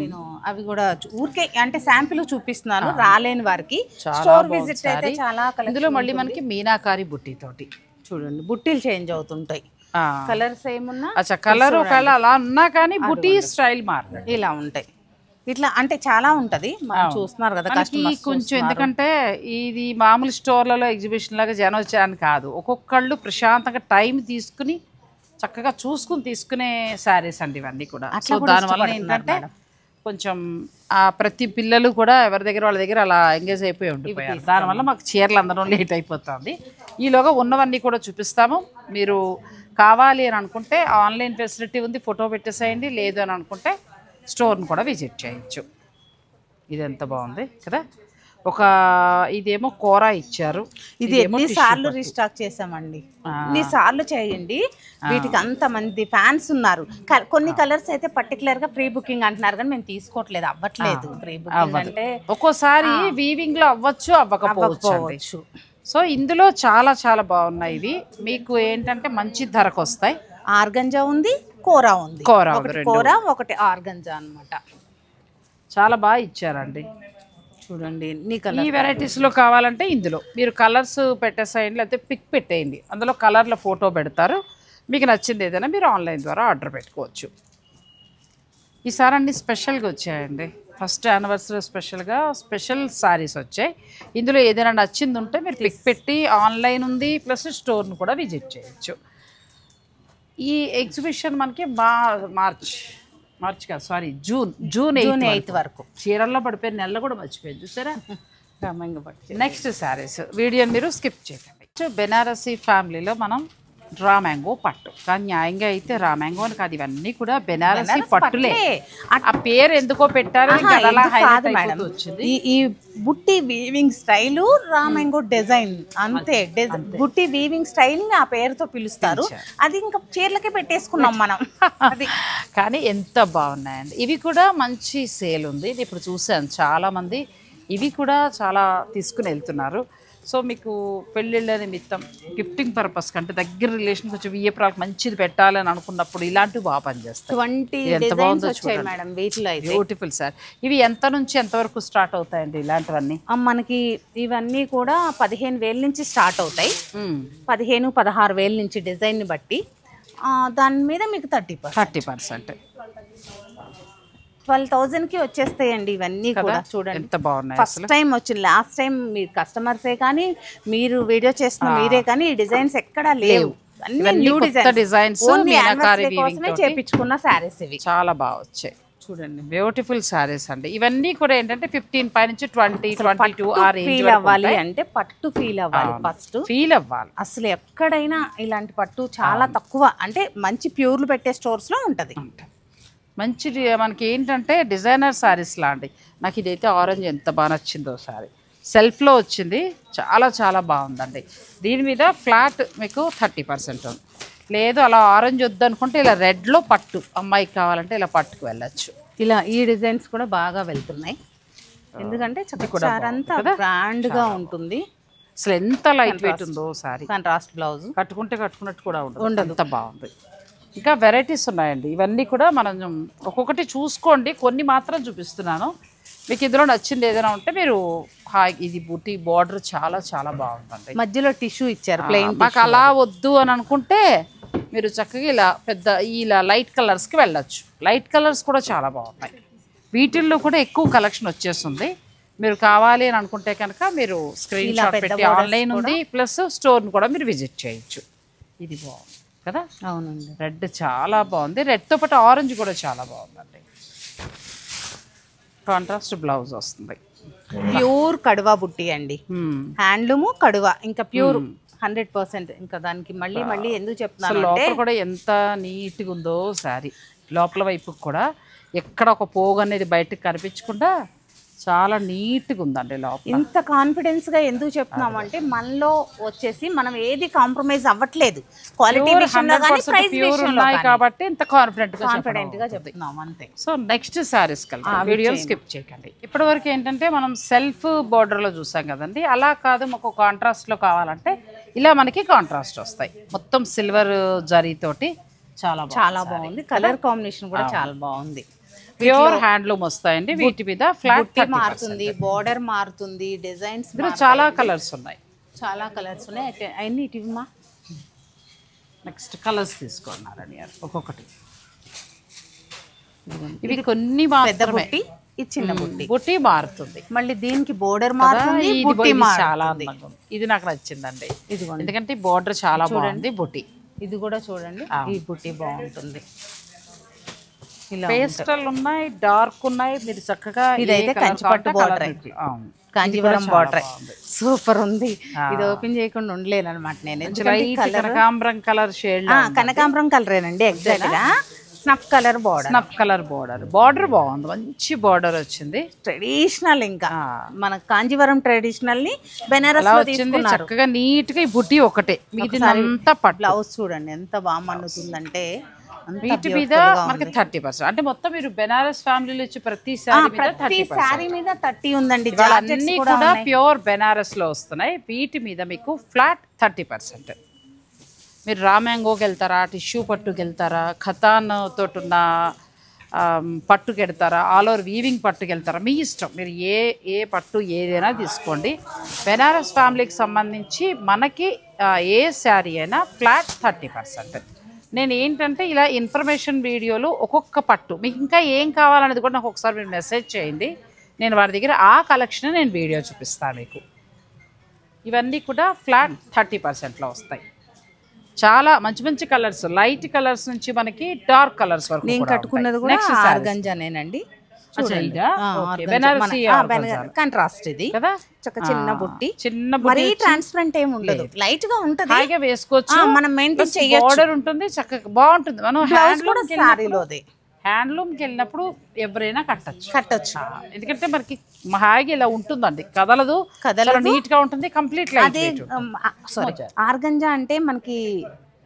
నేను అవి కూడా ఊరికే అంటే శాంపిల్ చూపిస్తున్నాను రాలేని వారికి. స్టోర్ విజిట్ అయితే చాలా కలర్. ఇందులో మళ్ళీ మనకి మీనాకారి బుట్టి తోటి చూడండి, బుట్టీలు చేంజ్ అవుతుంటాయి. కలర్స్ ఏమున్నా కలర్ ఒకవేళ అలా ఉన్నా కానీ బుట్టి స్టైల్ మారు ఇలా ఉంటాయి. ఇట్లా అంటే చాలా ఉంటది, చూస్తున్నారు కదా కొంచెం. ఎందుకంటే ఇది మామూలు స్టోర్లలో ఎగ్జిబిషన్ లాగా జనం వచ్చాయని కాదు, ఒక్కొక్కళ్ళు ప్రశాంతంగా టైం తీసుకుని చక్కగా చూసుకుని తీసుకునే శారీస్ అండి ఇవన్నీ కూడా. సో దానివల్ల ఏంటంటే కొంచెం ప్రతి పిల్లలు కూడా ఎవరి దగ్గర వాళ్ళ దగ్గర అలా ఎంగేజ్ అయిపోయి ఉండిపోయారు. దానివల్ల మాకు చీరలు అందరం లేట్ అయిపోతుంది. ఈలోగా ఉన్నవన్నీ కూడా చూపిస్తాము. మీరు కావాలి అని అనుకుంటే ఆన్లైన్ ఫెసిలిటీ ఉంది, ఫోటో పెట్టేసేయండి. లేదు అని అనుకుంటే స్టోర్ని కూడా విజిట్ చేయొచ్చు. ఇది ఎంత బాగుంది కదా. ఒక ఇదేమో కూర ఇచ్చారు. ఇది ఎన్నిసార్లు రీస్టాక్ చేసామండి, ఎన్నిసార్లు చేయండి. వీటికి అంత మంది ఫ్యాన్స్ ఉన్నారు. కొన్ని కలర్స్ అయితే పర్టికులర్ గా ప్రీ బుకింగ్ అంటున్నారు కానీ మేము తీసుకోవట్లేదు, అవ్వట్లేదు. ప్రీ బుకింగ్ అంటే ఒక్కోసారి వీవింగ్ లో అవ్వచ్చు, అవ్వకపోవచ్చు. సో ఇందులో చాలా చాలా బాగున్నాయి ఇవి. మీకు ఏంటంటే మంచి ధరకు వస్తాయి. ఆర్గంజా ఉంది, కోరా ఉంది. కోరా ఒకటి ఆర్గంజా అన్నమాట. చాలా బాగా ఇచ్చారండి. చూడండి ఈ వెరైటీస్లో కావాలంటే ఇందులో మీరు కలర్స్ పెట్టేసేయండి, లేకపోతే పిక్ పెట్టేయండి. అందులో కలర్ల ఫోటో పెడతారు. మీకు నచ్చింది ఏదైనా మీరు ఆన్లైన్ ద్వారా ఆర్డర్ పెట్టుకోవచ్చు. ఈసారి అన్ని స్పెషల్గా వచ్చాయండి. ఫస్ట్ యానివర్సరీ స్పెషల్గా స్పెషల్ శారీస్ వచ్చాయి. ఇందులో ఏదైనా నచ్చింది ఉంటే మీరు పిక్ పెట్టి, ఆన్లైన్ ఉంది ప్లస్ స్టోర్ను కూడా విజిట్ చేయొచ్చు. ఈ ఎగ్జిబిషన్ మనకి మార్చ్ కాదు, సారీ జూన్ 8 వరకు. చీరల్లో పడిపోయిన నెల కూడా మర్చిపోయింది చూసారా. నెక్స్ట్ శారీస్ వీడియోని మీరు స్కిప్ చేయకండి. బెనారసీ ఫ్యామిలీలో మనం రా మ్యాంగో పట్టు, కానీ న్యాయంగా అయితే రా మ్యాంగో అని కాదు, ఇవన్నీ కూడా బెనారసీ పట్టులే. ఆ పేరు ఎందుకో పెట్టారు. ఈ బుట్టి weaving style raw mango design అంతే. బుట్టి వీవింగ్ స్టైల్ ని ఆ పేరుతో పిలుస్తారు. అది ఇంకా చీరలకే పెట్టేసుకున్నాం మనం. అది కానీ ఎంత బాగున్నాయండి. ఇవి కూడా మంచి సేల్ ఉంది. ఇప్పుడు చూసాను చాలా మంది ఇవి కూడా చాలా తీసుకుని వెళ్తున్నారు. సో మీకు పెళ్ళిళ్ళ నిమిత్తం గిఫ్టింగ్ పర్పస్ కంటే దగ్గర రిలేషన్ కొంచెం వియ్యప్రాలకు మంచిది పెట్టాలని అనుకున్నప్పుడు ఇలాంటివి బాగా పనిచేస్తాయి. ఎంత బాగుందో మేడం వీటిలో. Beautiful sir. ఇవి ఎంత నుంచి ఎంతవరకు స్టార్ట్ అవుతాయండి ఇలాంటివన్నీ? మనకి ఇవన్నీ కూడా 15,000 నుంచి స్టార్ట్ అవుతాయి. 15-16,000 నుంచి డిజైన్ని బట్టి. దాని మీద మీకు 30%. 12,000కి వచ్చేస్తాయండి ఇవన్నీ కూడా. చూడండి ఎంత బాగున్నాయి. ఫస్ట్ టైం వచ్చింది, లాస్ట్ టైం మీరు కస్టమర్సే కానీ మీరు వీడియో చేస్తున్న మీరే కానీ ఈ డిజైన్స్ ఎక్కడా లేవు. అన్ని న్యూ డిజైన్స్, ఓన్లీ యానివర్సరీ కోసమే చేపించుకున్న శారీస్ ఇవి. చాలా బాగా వచ్చాయి చూడండి, బ్యూటిఫుల్ శారీస్ అండి. ఇవన్నీ కూడా ఏంటంటే 15 పై నుంచి 20, 22 ఆ రేంజ్ ఫీల్ అవ్వాలి అంటే పట్టు ఫీల్ అవ్వాలి, ఫస్ట్ ఫీల్ అవ్వాలి. అసలు ఎక్కడైనా ఇలాంటి పట్టు చాలా తక్కువ, అంటే మంచి ప్యూర్లు పెట్టే స్టోర్స్ లో ఉంటది. మంచి మనకి ఏంటంటే డిజైనర్ శారీస్ లాంటి. నాకు ఇదైతే ఆరెంజ్ ఎంత బాగా నచ్చిందో శారీ, సెల్ఫ్లో వచ్చింది, చాలా చాలా బాగుందండి. దీని మీద ఫ్లాట్ మీకు 30% ఉంది. లేదు అలా ఆరెంజ్ వద్దనుకుంటే ఇలా రెడ్లో పట్టు, అమ్మాయికి కావాలంటే ఇలా పట్టుకు వెళ్ళచ్చు. ఇలా ఈ డిజైన్స్ కూడా బాగా వెళ్తున్నాయి, ఎందుకంటే అంతా బ్రాండ్ గా ఉంటుంది. అసలు ఎంత లైట్ వెయిట్ ఉందో సారీ, కాంట్రాస్ట్ బ్లౌజ్ కట్టుకున్నట్టు కూడా ఉండదు, అంత బాగుంది. ఇంకా వెరైటీస్ ఉన్నాయండి. ఇవన్నీ కూడా మనం ఒక్కొక్కటి చూసుకోండి, కొన్ని మాత్రం చూపిస్తున్నాను. మీకు ఇందులో నచ్చింది ఏదైనా ఉంటే మీరు ఇది బూటీ బార్డర్ చాలా చాలా బాగుందండి, మధ్యలో టిష్యూ ఇచ్చారు ప్లెయిన్. మాకు అలా వద్దు అని అనుకుంటే మీరు చక్కగా ఇలా ఇలా లైట్ కలర్స్కి వెళ్ళచ్చు. లైట్ కలర్స్ కూడా చాలా బాగున్నాయి, వీటిల్లో కూడా ఎక్కువ కలెక్షన్ వచ్చేస్తుంది. మీరు కావాలి అని అనుకుంటే కనుక మీరు స్క్రీన్ షాట్ పెట్టి ఆన్లైన్ ఉంది, ప్లస్ స్టోర్ని కూడా మీరు విజిట్ చేయొచ్చు. ఇది బాగుంది కదా. అవునండి, రెడ్ చాలా బాగుంది, రెడ్తో పాటు ఆరెంజ్ కూడా చాలా బాగుందండి. కాంట్రాస్ట్ బ్లౌజ్ వస్తుంది, ప్యూర్ కడువా బుట్టి అండి, హ్యాండ్లూమ్ కడువా, ఇంకా ప్యూర్ 100%. ఇంకా దానికి మళ్ళీ మళ్ళీ ఎందుకు చెప్తున్నాను, లోపల కూడా ఎంత నీట్గా ఉందో శారీ. లోపల వైపు కూడా ఎక్కడ ఒక పోగు అనేది బయటకు కనిపించకుండా చాలా నీట్గా ఉందండి లోపల. ఇంత కాన్ఫిడెన్స్గా ఎందుకు చెప్తున్నామంటే మనలో వచ్చేసి మనం ఏది కాంప్రమైజ్ అవ్వట్లేదు, క్వాలిటీ విషయంలో కానీ ప్రైస్ విషయంలో కాబట్టి ఇంత కాన్ఫిడెంట్గా చెప్తున్నాం అంతే. సో నెక్స్ట్ శారీస్ కలిసి వీడియోలు స్కిప్ చేయకండి. ఇప్పటివరకు ఏంటంటే మనం సెల్ఫ్ బోర్డర్లో చూసాం కదండి, అలా కాదు మాకు కాంట్రాస్ట్లో కావాలంటే ఇలా మనకి కాంట్రాస్ట్ వస్తాయి, మొత్తం సిల్వర్ జరీతోటి చాలా చాలా బాగుంది. కలర్ కాంబినేషన్ కూడా చాలా బాగుంది. ప్యూర్ హ్యాండ్లూమ్ వస్తాయండి, వీటి మీద ఫ్లాట్ మారుతుంది, బోర్డర్ మారుతుంది, డిజైన్స్ చాలా కలర్స్ ఉన్నాయి, చాలా కలర్స్ ఉన్నాయి. అన్ని ఇటుమా నెక్స్ట్ కలర్స్ తీసుకున్నారని ఒక్కొక్కటి. ఇవి కొన్ని పెద్ద బుట్టి, ఈ చిన్న బుట్టి, బుట్టి మారుతుంది, మళ్ళీ దీనికి బోర్డర్ మారుతుంది, బుట్టి చాలా అందంగా. ఇది నాకు నచ్చిందండి, ఇది ఎందుకంటే బోర్డర్ చాలా బాగుంది. బుట్టి ఇది కూడా చూడండి, ఈ బుట్టి బాగుంటుంది. పేస్టల్ ఉన్నాయి, డార్క్ ఉన్నాయి, మీరు చక్కగా. ఇదైతే కంచిపట్టు బోర్డర్, కాంజీవరం బోర్డర్ సూపర్ ఉంది. ఇది ఓపెన్ చేయకుండా ఉండలేను అనమాట నేను. కనకాంబరం కలర్ షేడ్, కనకాంబరం కలరేనండి ఎగ్జాక్ట్ గా. Snuff colour border, snuff colour border బాగుంది, మంచి బోర్డర్ వచ్చింది. ట్రెడిషనల్, ఇంకా మన కాంజీవరం ట్రెడిషనల్ ని బెనారస్ లో వచ్చింది. చక్కగా నీట్ గా ఈ బుట్టి ఒకటే, అంతా పట్టు. బ్లౌజ్ చూడండి ఎంత బాగా మన్నుతుందంటే. వీటి మీద మనకి 30%, అంటే మొత్తం మీరు బెనారస్ ఫ్యామిలీలో ఇచ్చే ప్రతి శారీ మీద 30 ఉందండి. అన్ని కూడా ప్యూర్ బెనారస్ లో వస్తున్నాయి. వీటి మీద మీకు ఫ్లాట్ 30%. మీరు రా మ్యాంగోకి వెళ్తారా, టిష్యూ పట్టుకు వెళ్తారా, ఖతాన్ తోటి ఉన్న పట్టుకు వెళ్తారా, ఆల్ ఓవర్ వీవింగ్ పట్టుకు వెళ్తారా, మీ ఇష్టం. మీరు ఏ పట్టు ఏదైనా తీసుకోండి. బెనారస్ ఫ్యామిలీకి సంబంధించి మనకి ఏ శారీ అయినా ఫ్లాట్ 30%. నేను ఏంటంటే ఇలా ఇన్ఫర్మేషన్ వీడియోలు ఒక్కొక్క పట్టు, మీకు ఇంకా ఏం కావాలనేది కూడా నాకు ఒకసారి మీరు మెసేజ్ చేయండి, నేను వారి దగ్గర ఆ కలెక్షన్ నేను వీడియో చూపిస్తాను మీకు. ఇవన్నీ కూడా ఫ్లాట్ 30%లో వస్తాయి. చాలా మంచి మంచి కలర్స్, లైట్ కలర్స్ నుంచి మనకి డార్క్ కలర్స్ వరకు. నేను కట్టుకున్నది కూడా ఆర్గంజానేనండి, కాంట్రాస్ట్ ఇది కదా. చిన్న బుట్టి, మరీ ట్రాన్స్పరెంట్ ఏమి ఉండదు, లైట్ గా ఉంటది, హాయిగా వేసుకోవచ్చు, మనం మెయింటైన్ చేయొచ్చు. బోర్డర్ ఉంటుంది, చక్కగా బాగుంటుంది. మనం హ్యాండ్లూమ్కి వెళ్ళినప్పుడు ఎవరైనా కట్టచ్చు, ఎందుకంటే మనకి హాయిగా ఇలా ఉంటుందండి, కదలదు, నీట్ గా ఉంటుంది, కంప్లీట్. ఆర్గంజా అంటే మనకి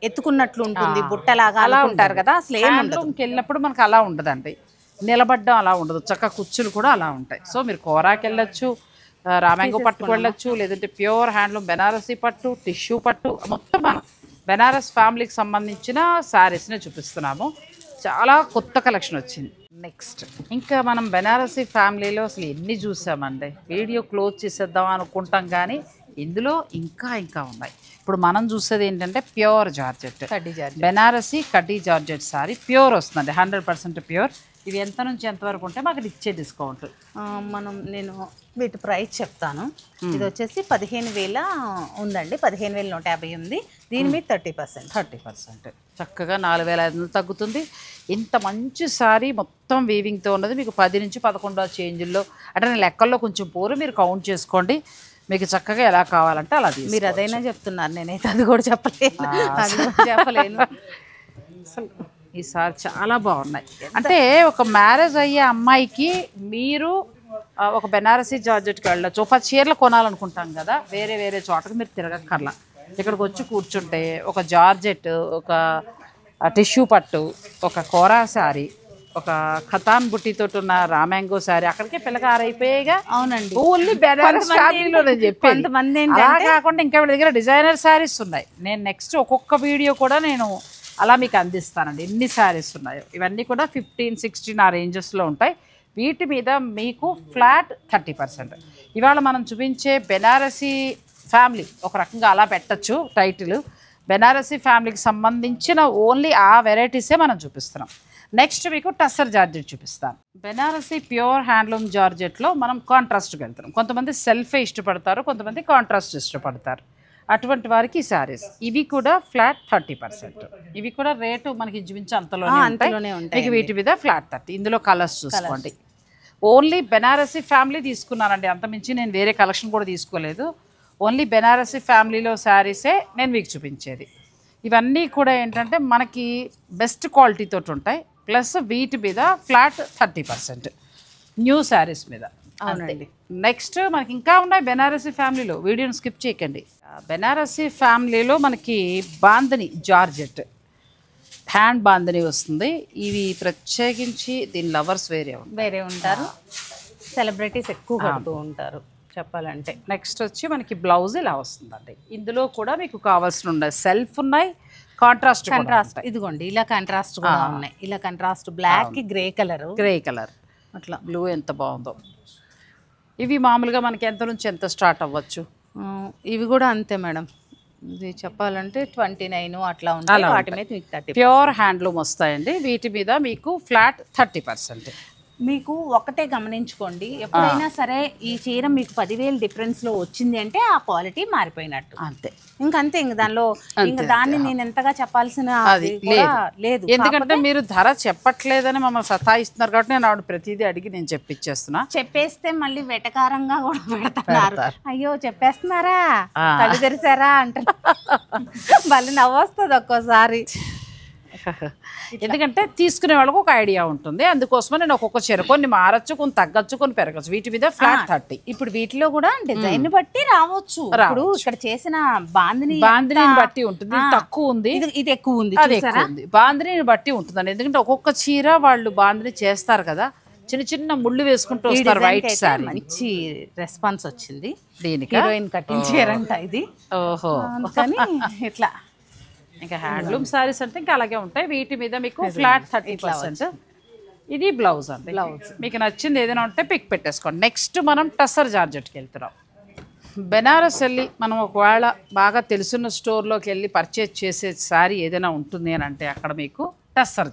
ఎత్తుకున్నట్లు ఉంటుంది, బుట్టలాగా అలా ఉంటారు కదా. అసలు హ్యాండ్లూమ్కి వెళ్ళినప్పుడు మనకి అలా ఉండదండి, నిలబడ్డం అలా ఉండదు, చక్కగా కుచ్చులు కూడా అలా ఉంటాయి. సో మీరు కోరాకి వెళ్ళొచ్చు, రామ్యాంగో పట్టుకు వెళ్ళొచ్చు, లేదంటే ప్యూర్ హ్యాండ్లూమ్ బెనారసీ పట్టు, టిష్యూ పట్టు, మొత్తం మనం బెనారస్ ఫ్యామిలీకి సంబంధించిన శారీస్ని చూపిస్తున్నాము. చాలా కొత్త కలెక్షన్ వచ్చింది. నెక్స్ట్ ఇంకా మనం బెనారసీ ఫ్యామిలీలో అసలు ఎన్ని చూసామండి, వీడియో క్లోజ్ చేసేద్దాం అనుకుంటాం కానీ ఇందులో ఇంకా ఉన్నాయి. ఇప్పుడు మనం చూసేది ఏంటంటే ప్యూర్ జార్జెట్, బెనారసీ కడ్డీ జార్జెట్ సారీ ప్యూర్ వస్తుందండి, 100% ప్యూర్. ఇవి ఎంత నుంచి ఎంత వరకు ఉంటే మాకు ఇచ్చే డిస్కౌంట్? నేను వీటి ప్రైస్ చెప్తాను. ఇది వచ్చేసి 15,000 ఉందండి, 15,150 ఉంది. దీని మీద 30%. చక్కగా 4,500 తగ్గుతుంది. ఇంత మంచి సారీ మొత్తం వీవింగ్తో ఉన్నది మీకు 10 నుంచి 11 చేంజ్లో, అంటే నేను లెక్కల్లో కొంచెం పోరు, మీరు కౌంట్ చేసుకోండి. మీకు చక్కగా ఎలా కావాలంటే అలా మీరు అదైనా చెప్తున్నారు, నేనైతే అది కూడా చెప్పలేను. అసలు ఈసారి చాలా బాగున్నాయి. అంటే ఒక మ్యారేజ్ అయ్యే అమ్మాయికి మీరు ఒక బెనారసీ జార్జెట్కి వెళ్ళచ్చు. ఒక 10 చీరలు కొనాలనుకుంటాం కదా, వేరే వేరే చోటకి మీరు తిరగక్కర్లా, ఇక్కడికి వచ్చి కూర్చుంటే ఒక జార్జెట్, ఒక టిష్యూ పట్టు, ఒక కోరా శారీ, ఒక ఖతాన్ బుట్టితో ఉన్న రామ్యాంగో శారీ అక్కడికే పిల్లకారైపోయేగా. అవునండి, ఓన్లీ బెనారస్ ఫ్యామిలీలో నేను చెప్పాను. అలా కాకుండా ఇంకా వీళ్ళ దగ్గర డిజైనర్ శారీస్ ఉన్నాయి. నేను నెక్స్ట్ ఒక్కొక్క వీడియో కూడా నేను అలా మీకు అందిస్తానండి, ఎన్ని శారీస్ ఉన్నాయో. ఇవన్నీ కూడా 15, 16 ఆ రేంజెస్లో ఉంటాయి. వీటి మీద మీకు ఫ్లాట్ 30%. ఇవాళ మనం చూపించే బెనారసీ ఫ్యామిలీ ఒక రకంగా అలా పెట్టచ్చు టైటిల్. బెనారసీ ఫ్యామిలీకి సంబంధించిన ఓన్లీ ఆ వెరైటీసే మనం చూపిస్తున్నాం. నెక్స్ట్ మీకు టస్సర్ జార్జెట్ చూపిస్తాను. బెనారసీ ప్యూర్ హ్యాండ్లూమ్ జార్జెట్లో మనం కాంట్రాస్ట్కి వెళ్తున్నాం. కొంతమంది సెల్ఫే ఇష్టపడతారు, కొంతమంది కాంట్రాస్ట్ ఇష్టపడతారు. అటువంటి వారికి ఈ శారీస్ ఇవి కూడా ఫ్లాట్ 30%. ఇవి కూడా రేటు మనకి ఇంచుమించు అంతలోనే ఉంటాయి. మీకు వీటి మీద ఫ్లాట్ 30. ఇందులో కలర్స్ చూసుకోండి. ఓన్లీ బెనారసీ ఫ్యామిలీ తీసుకున్నానండి, అంతమించి నేను వేరే కలెక్షన్ కూడా తీసుకోలేదు. ఓన్లీ బెనారసీ ఫ్యామిలీలో శారీసే నేను మీకు చూపించేది. ఇవన్నీ కూడా ఏంటంటే మనకి బెస్ట్ క్వాలిటీతో ఉంటాయి. ప్లస్ వీటి మీద ఫ్లాట్ 30% న్యూ శారీస్ మీద. అవునండి. నెక్స్ట్ మనకి ఇంకా ఉన్నాయి బెనారసీ ఫ్యామిలీలో, వీడియోని స్కిప్ చేయకండి. బెనారసీ ఫ్యామిలీలో మనకి బాందని జార్జెట్, హ్యాండ్ బాందని వస్తుంది. ఇవి ప్రత్యేకించి దీని లవర్స్ వేరే ఉంటారు, సెలబ్రిటీస్ ఎక్కువ కడుతూ ఉంటారు చెప్పాలంటే. నెక్స్ట్ వచ్చి మనకి బ్లౌజ్ ఇలా వస్తుందండి. ఇందులో కూడా మీకు కావాల్సిన ఉన్నాయి, సెల్ఫ్ ఉన్నాయి, కాంట్రాస్ట్. ఇదిగోండి ఇలా కాంట్రాస్ట్ కూడా ఉన్నాయి. ఇలా కాంట్రాస్ట్ బ్లాక్ కి గ్రే కలర్ అట్లా బ్లూ ఎంత బాగుందో. ఇవి మామూలుగా మనకి ఎంత నుంచి ఎంత స్టార్ట్ అవ్వచ్చు? ఇవి కూడా అంతే మేడం, ఇది చెప్పాలంటే 29 అట్లా ఉంటాయి. వాటి మీద మీకు 30. ప్యూర్ హ్యాండ్లూమ్ వస్తాయండి. వీటి మీద మీకు ఫ్లాట్ 30%. మీకు ఒకటే గమనించుకోండి, ఎప్పుడైనా సరే ఈ చీర మీకు 10,000 డిఫరెన్స్లో వచ్చింది అంటే ఆ క్వాలిటీ మారిపోయినట్టు, అంతే. ఇంకంతే. దానిలో ఇంకా దాన్ని నేను ఎంతగా చెప్పాల్సిన లేదు. ఎందుకంటే మీరు ధర చెప్పట్లేదని మమ్మల్ని సతాయిస్తున్నారు కాబట్టి నేను ఆవిడ ప్రతిదీ అడిగి నేను చెప్పిచ్చేస్తున్నా. చెప్పేస్తే మళ్ళీ వెటకారంగా కూడా పెడతారు. అయ్యో చెప్పేస్తున్నారా, కళ్ళు తెరిసారా అంటారు. మళ్ళీ నవ్వొస్తుంది ఒక్కోసారి. ఎందుకంటే తీసుకునే వాళ్ళకు ఒక ఐడియా ఉంటుంది, అందుకోసమే నేను ఒక్కొక్క చీర కొన్ని మారచ్చు, కొన్ని తగ్గచ్చు, కొన్ని పెరగచ్చు. వీటి మీద ఫ్లాట్ 30. ఇప్పుడు వీటిలో కూడా డిజైన్ బట్టి రావచ్చు. ఇప్పుడు ఇక్కడ చేసిన బాందిని బట్టి ఉంటుంది. తక్కువ ఉంది, ఇది ఎక్కువ ఉంది, బాందిని బట్టి ఉంటుందండి. ఎందుకంటే ఒక్కొక్క చీర వాళ్ళు బాందిని చేస్తారు కదా, చిన్న చిన్న ముళ్ళు వేసుకుంటూ వస్తారు. వైట్ సారీ మంచి రెస్పాన్స్ వచ్చింది దీనికి. హీరోయిన్ కటింగ్ చీరంట ఇది. ఓహో, కానీ ఇట్లా ఇంకా హ్యాండ్లూమ్ శారీస్ అంటే ఇంకా అలాగే ఉంటాయి. వీటి మీద మీకు ఫ్లాట్ 30%. ఇది బ్లౌజ్ అండి. బ్లౌజ్ మీకు నచ్చింది ఏదైనా ఉంటే పిక్ పెట్టేసుకోండి. నెక్స్ట్ మనం టస్సర్ జార్జెట్కి వెళ్తున్నాం. బెనారస్ వెళ్ళి మనం ఒకవేళ బాగా తెలుసున్న స్టోర్లోకి వెళ్ళి పర్చేజ్ చేసే శారీ ఏదైనా ఉంటుంది అని అంటే అక్కడ మీకు టస్సర్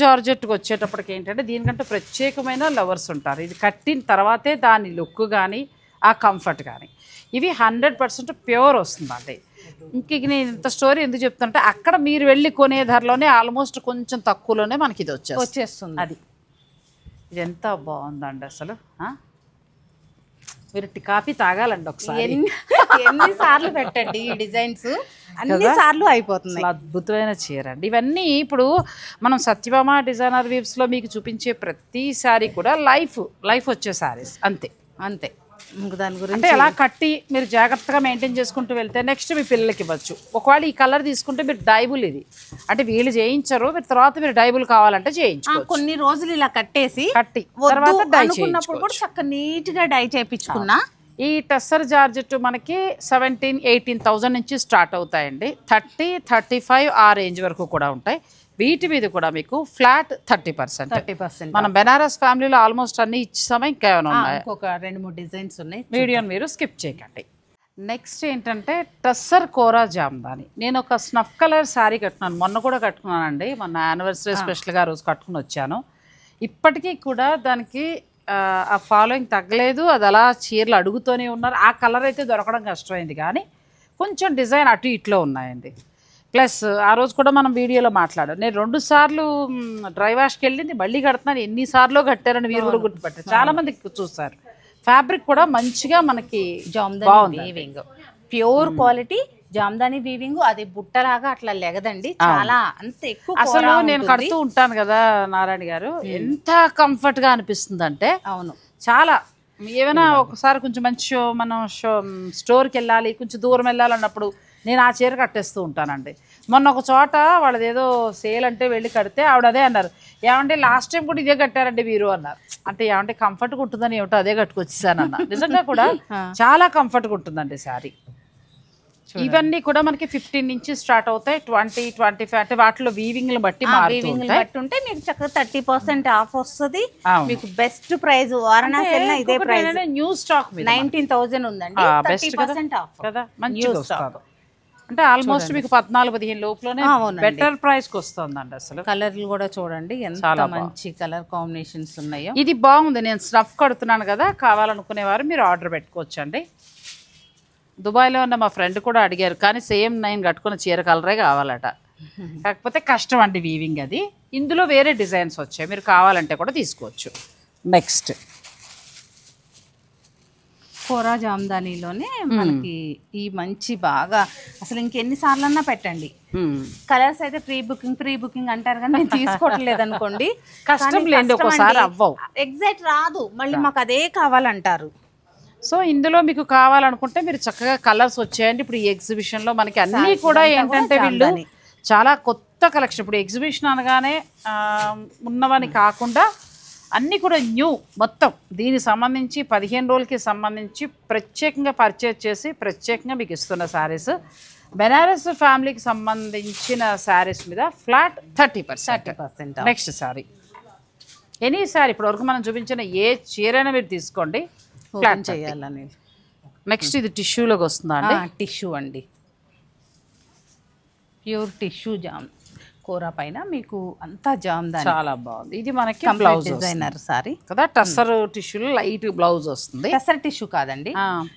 జార్జెట్కి వచ్చేటప్పటికి ఏంటంటే దీనికంటే ప్రత్యేకమైన లవర్స్ ఉంటారు. ఇది కట్టిన తర్వాతే దాని లుక్ కానీ ఆ కంఫర్ట్ కానీ ఇవి 100% ప్యూర్ వస్తుందండి. ఇంక నేను ఇంత స్టోరీ ఎందుకు చెప్తుంటే అక్కడ మీరు వెళ్ళి కొనే ధరలోనే ఆల్మోస్ట్ కొంచెం తక్కువలోనే మనకి ఇది వచ్చేస్తుంది. అది ఇది ఎంత బాగుందండి అసలు. మీరు కాఫీ తాగాలండి ఒకసారి. ఎన్నిసార్లు పెట్టండి ఈ డిజైన్స్, అన్ని సార్లు అయిపోతుంది. అద్భుతమైన చీర అండి ఇవన్నీ. ఇప్పుడు మనం సత్యభామ డిజైనర్ వీవ్స్లో మీకు చూపించే ప్రతి శారీ కూడా లైఫ్ వచ్చే శారీస్ అంతే. దాని గురించి అంటే ఎలా కట్టి మీరు జాగ్రత్తగా మెయింటైన్ చేసుకుంటూ వెళ్తే నెక్స్ట్ మీ పిల్లలకి ఇవ్వచ్చు. ఒకవేళ ఈ కలర్ తీసుకుంటే మీరు డైబుల్, ఇది అంటే వీళ్ళు చేయించరు, మీరు తర్వాత మీరు డైబుల్ కావాలంటే చేయించుకోవచ్చు. కొన్ని రోజులు ఇలా కట్టి తర్వాత డై చేసుకున్నప్పుడు కూడా చక్కగా నీట్ గా డై చేయించుకున్నా. ఈ టస్సర్ జార్జెట్ మనకి 17,000-18,000 నుంచి స్టార్ట్ అవుతాయండి. 30-35 ఆ రేంజ్ వరకు కూడా ఉంటాయి. వీటి మీద కూడా మీకు ఫ్లాట్ 30%. మనం బెనారస్ ఫ్యామిలీలో ఆల్మోస్ట్ అన్ని ఇచ్చామా, ఇంకేమైనా ఉన్నాయి? ఒక 2-3 డిజైన్స్ ఉన్నాయి. వీడియోని మీరు స్కిప్ చేయకండి. నెక్స్ట్ ఏంటంటే టస్సర్ కోరా జామ్దాని. నేను ఒక స్నఫ్ కలర్ శారీ కట్టున్నాను, మొన్న కూడా కట్టుకున్నానండి. మొన్న యానివర్సరీ స్పెషల్గా రోజు కట్టుకుని వచ్చాను. ఇప్పటికీ కూడా దానికి ఆ ఫాలోయింగ్ తగ్గలేదు. అది అలా చీరలు అడుగుతూనే ఉన్నారు. ఆ కలర్ అయితే దొరకడం కష్టమైంది, కానీ కొంచెం డిజైన్ అటు ఇట్లో ఉన్నాయండి. ప్లస్ ఆ రోజు కూడా మనం వీడియోలో మాట్లాడాం, నేను 2 సార్లు డ్రై వాష్కి వెళ్ళింది, మళ్ళీ కడుతున్నాను. ఎన్నిసార్లు కట్టారని మీరు కూడా గుర్తుపట్టారు. చాలామంది చూస్తారు. ఫ్యాబ్రిక్ కూడా మంచిగా మనకి Jamdani weaving, pure quality Jamdani weaving. అది బుట్టలాగా అట్లా లెగదండి, చాలా అంత ఎక్కువ. అసలు నేను కడుతూ ఉంటాను కదా నారాయణ గారు, ఎంత కంఫర్ట్ గా అనిపిస్తుంది అంటే అవును, చాలా. ఏమైనా ఒకసారి కొంచెం మంచి మనం స్టోర్కి వెళ్ళాలి, కొంచెం దూరం వెళ్ళాలన్నప్పుడు నేను ఆ చీర కట్టేస్తూ ఉంటానండి. మొన్న ఒక చోట వాళ్ళది ఏదో సేల్ అంటే వెళ్ళి కడితే ఆవిడ అదే అన్నారు, ఏమంటే లాస్ట్ టైం కూడా ఇదే కట్టారండి మీరు అన్నారు. అంటే ఏమంటే కంఫర్ట్గా ఉంటుందని ఏమిటో అదే కట్టుకొచ్చేసాను అన్న. నిజంగా కూడా చాలా కంఫర్ట్గా ఉంటుందండి శారీ. ఇవన్నీ కూడా మనకి 15 నుంచి స్టార్ట్ అవుతాయి, 20, 25 అంటే వాటిలో వీవింగ్లు బట్టి ఉంటే మీకు చక్కగా 30% ఆఫ్ వస్తుంది. మీకు బెస్ట్ ప్రైస్ వారణాసి ఇదే ప్రైస్. న్యూ స్టాక్ 19,000 ఉందండి, 30% ఆఫ్ కదా, మంచిగా వస్తుంది. అంటే ఆల్మోస్ట్ మీకు 14-15 లోపులోనే బెటర్ ప్రైస్ కి వస్తుందండి. అసలు కలర్లు కూడా చూడండి ఎంత మంచి కలర్ కాంబినేషన్స్ ఉన్నాయో. ఇది బాగుంది. నేను స్నఫ్ కడుతున్నాను కదా, కావాలనుకునేవారు మీరు ఆర్డర్ పెట్టుకోవచ్చండి. దుబాయ్లో ఉన్న మా ఫ్రెండ్ కూడా అడిగారు, కానీ సేమ్ నేను కట్టుకున్న చీర కలరే కావాలట. కాకపోతే కష్టం అండి వీవింగ్ అది. ఇందులో వేరే డిజైన్స్ వచ్చాయి, మీరు కావాలంటే కూడా తీసుకోవచ్చు. నెక్స్ట్ కోరా జామ్దానిలోనే మనకి ఈ మంచి బాగా అసలు ఇంకెన్నిసార్లు అన్నా పెట్టండి. కలర్స్ అయితే ప్రీ బుకింగ్ అంటారు, కానీ నేను తీసుకోవట్లేదు అనుకోండి. కష్టం లేండి, ఒకసారి అవ్వవు, ఎగ్జాక్ట్ రాదు, మళ్ళీ మాకు అదే కావాలంటారు. సో ఇందులో మీకు కావాలనుకుంటే మీరు చక్కగా కలర్స్ వచ్చాయండి. ఇప్పుడు ఈ ఎగ్జిబిషన్లో మనకి అన్నీ కూడా ఏంటంటే వీళ్ళు చాలా కొత్త కలెక్షన్. ఇప్పుడు ఎగ్జిబిషన్ అనగానే ఉన్నవని కాకుండా అన్నీ కూడా న్యూ మొత్తం. దీనికి సంబంధించి 15 రోజులకి సంబంధించి ప్రత్యేకంగా పర్చేజ్ చేసి ప్రత్యేకంగా మీకు ఇస్తున్న శారీస్. బెనారస్ ఫ్యామిలీకి సంబంధించిన శారీస్ మీద flat 30%. Next sari, any sari ఇప్పటివరకు మనం చూపించిన ఏ చీరైనా మీరు తీసుకోండి, ఫ్లాట్ చేయాలని. నెక్స్ట్ ఇది టిష్యూలోకి వస్తుందా అండి? టిష్యూ అండి, ప్యూర్ టిష్యూ జామ్ కోరా పైన మీకు అంతా జామ్దాని, చాలా బాగుంది. ఇది మనకి బ్లౌజ్ డిజైనర్ సారీ కదా, టస్సర్ టిష్యూలో లైట్ బ్లౌజ్ వస్తుంది. టస్సర్ టిష్యూ కాదండి,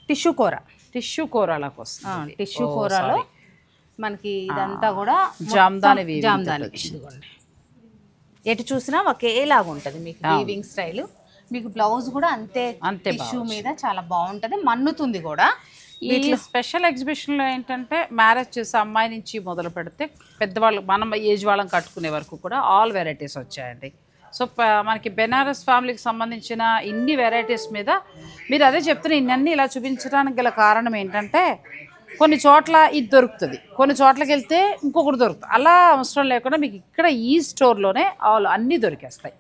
టిష్యూ కోరా. టిష్యూ కోరాలకు వస్తుంది. టిష్యూ కోరాలో మనకి ఇదంతా కూడా జామ్దాని జామ్దాని. ఎటు చూసినా ఒకేలాగా ఉంటుంది మీకు వీవింగ్ స్టైల్. మీకు బ్లౌజ్ కూడా అంతే టిష్యూ మీద చాలా బాగుంటుంది, మన్నుతుంది కూడా. ఈ స్పెషల్ ఎగ్జిబిషన్లో ఏంటంటే మ్యారేజ్ చేసే అమ్మాయి నుంచి మొదలు పెడితే పెద్దవాళ్ళు మనం ఏజ్ వాళ్ళని కట్టుకునే వరకు కూడా ఆల్ వెరైటీస్ వచ్చాయండి. సో మనకి బెనారస్ ఫ్యామిలీకి సంబంధించిన ఇన్ని వెరైటీస్ మీద మీరు అదే చెప్తున్నా. ఇన్ని ఇలా చూపించడానికి గల కారణం ఏంటంటే కొన్ని చోట్ల ఇది దొరుకుతుంది, కొన్ని చోట్లకి వెళ్తే ఇంకొకటి దొరుకుతుంది. అలా అవసరం లేకుండా మీకు ఇక్కడ ఈ స్టోర్లోనే అన్నీ దొరికేస్తాయి.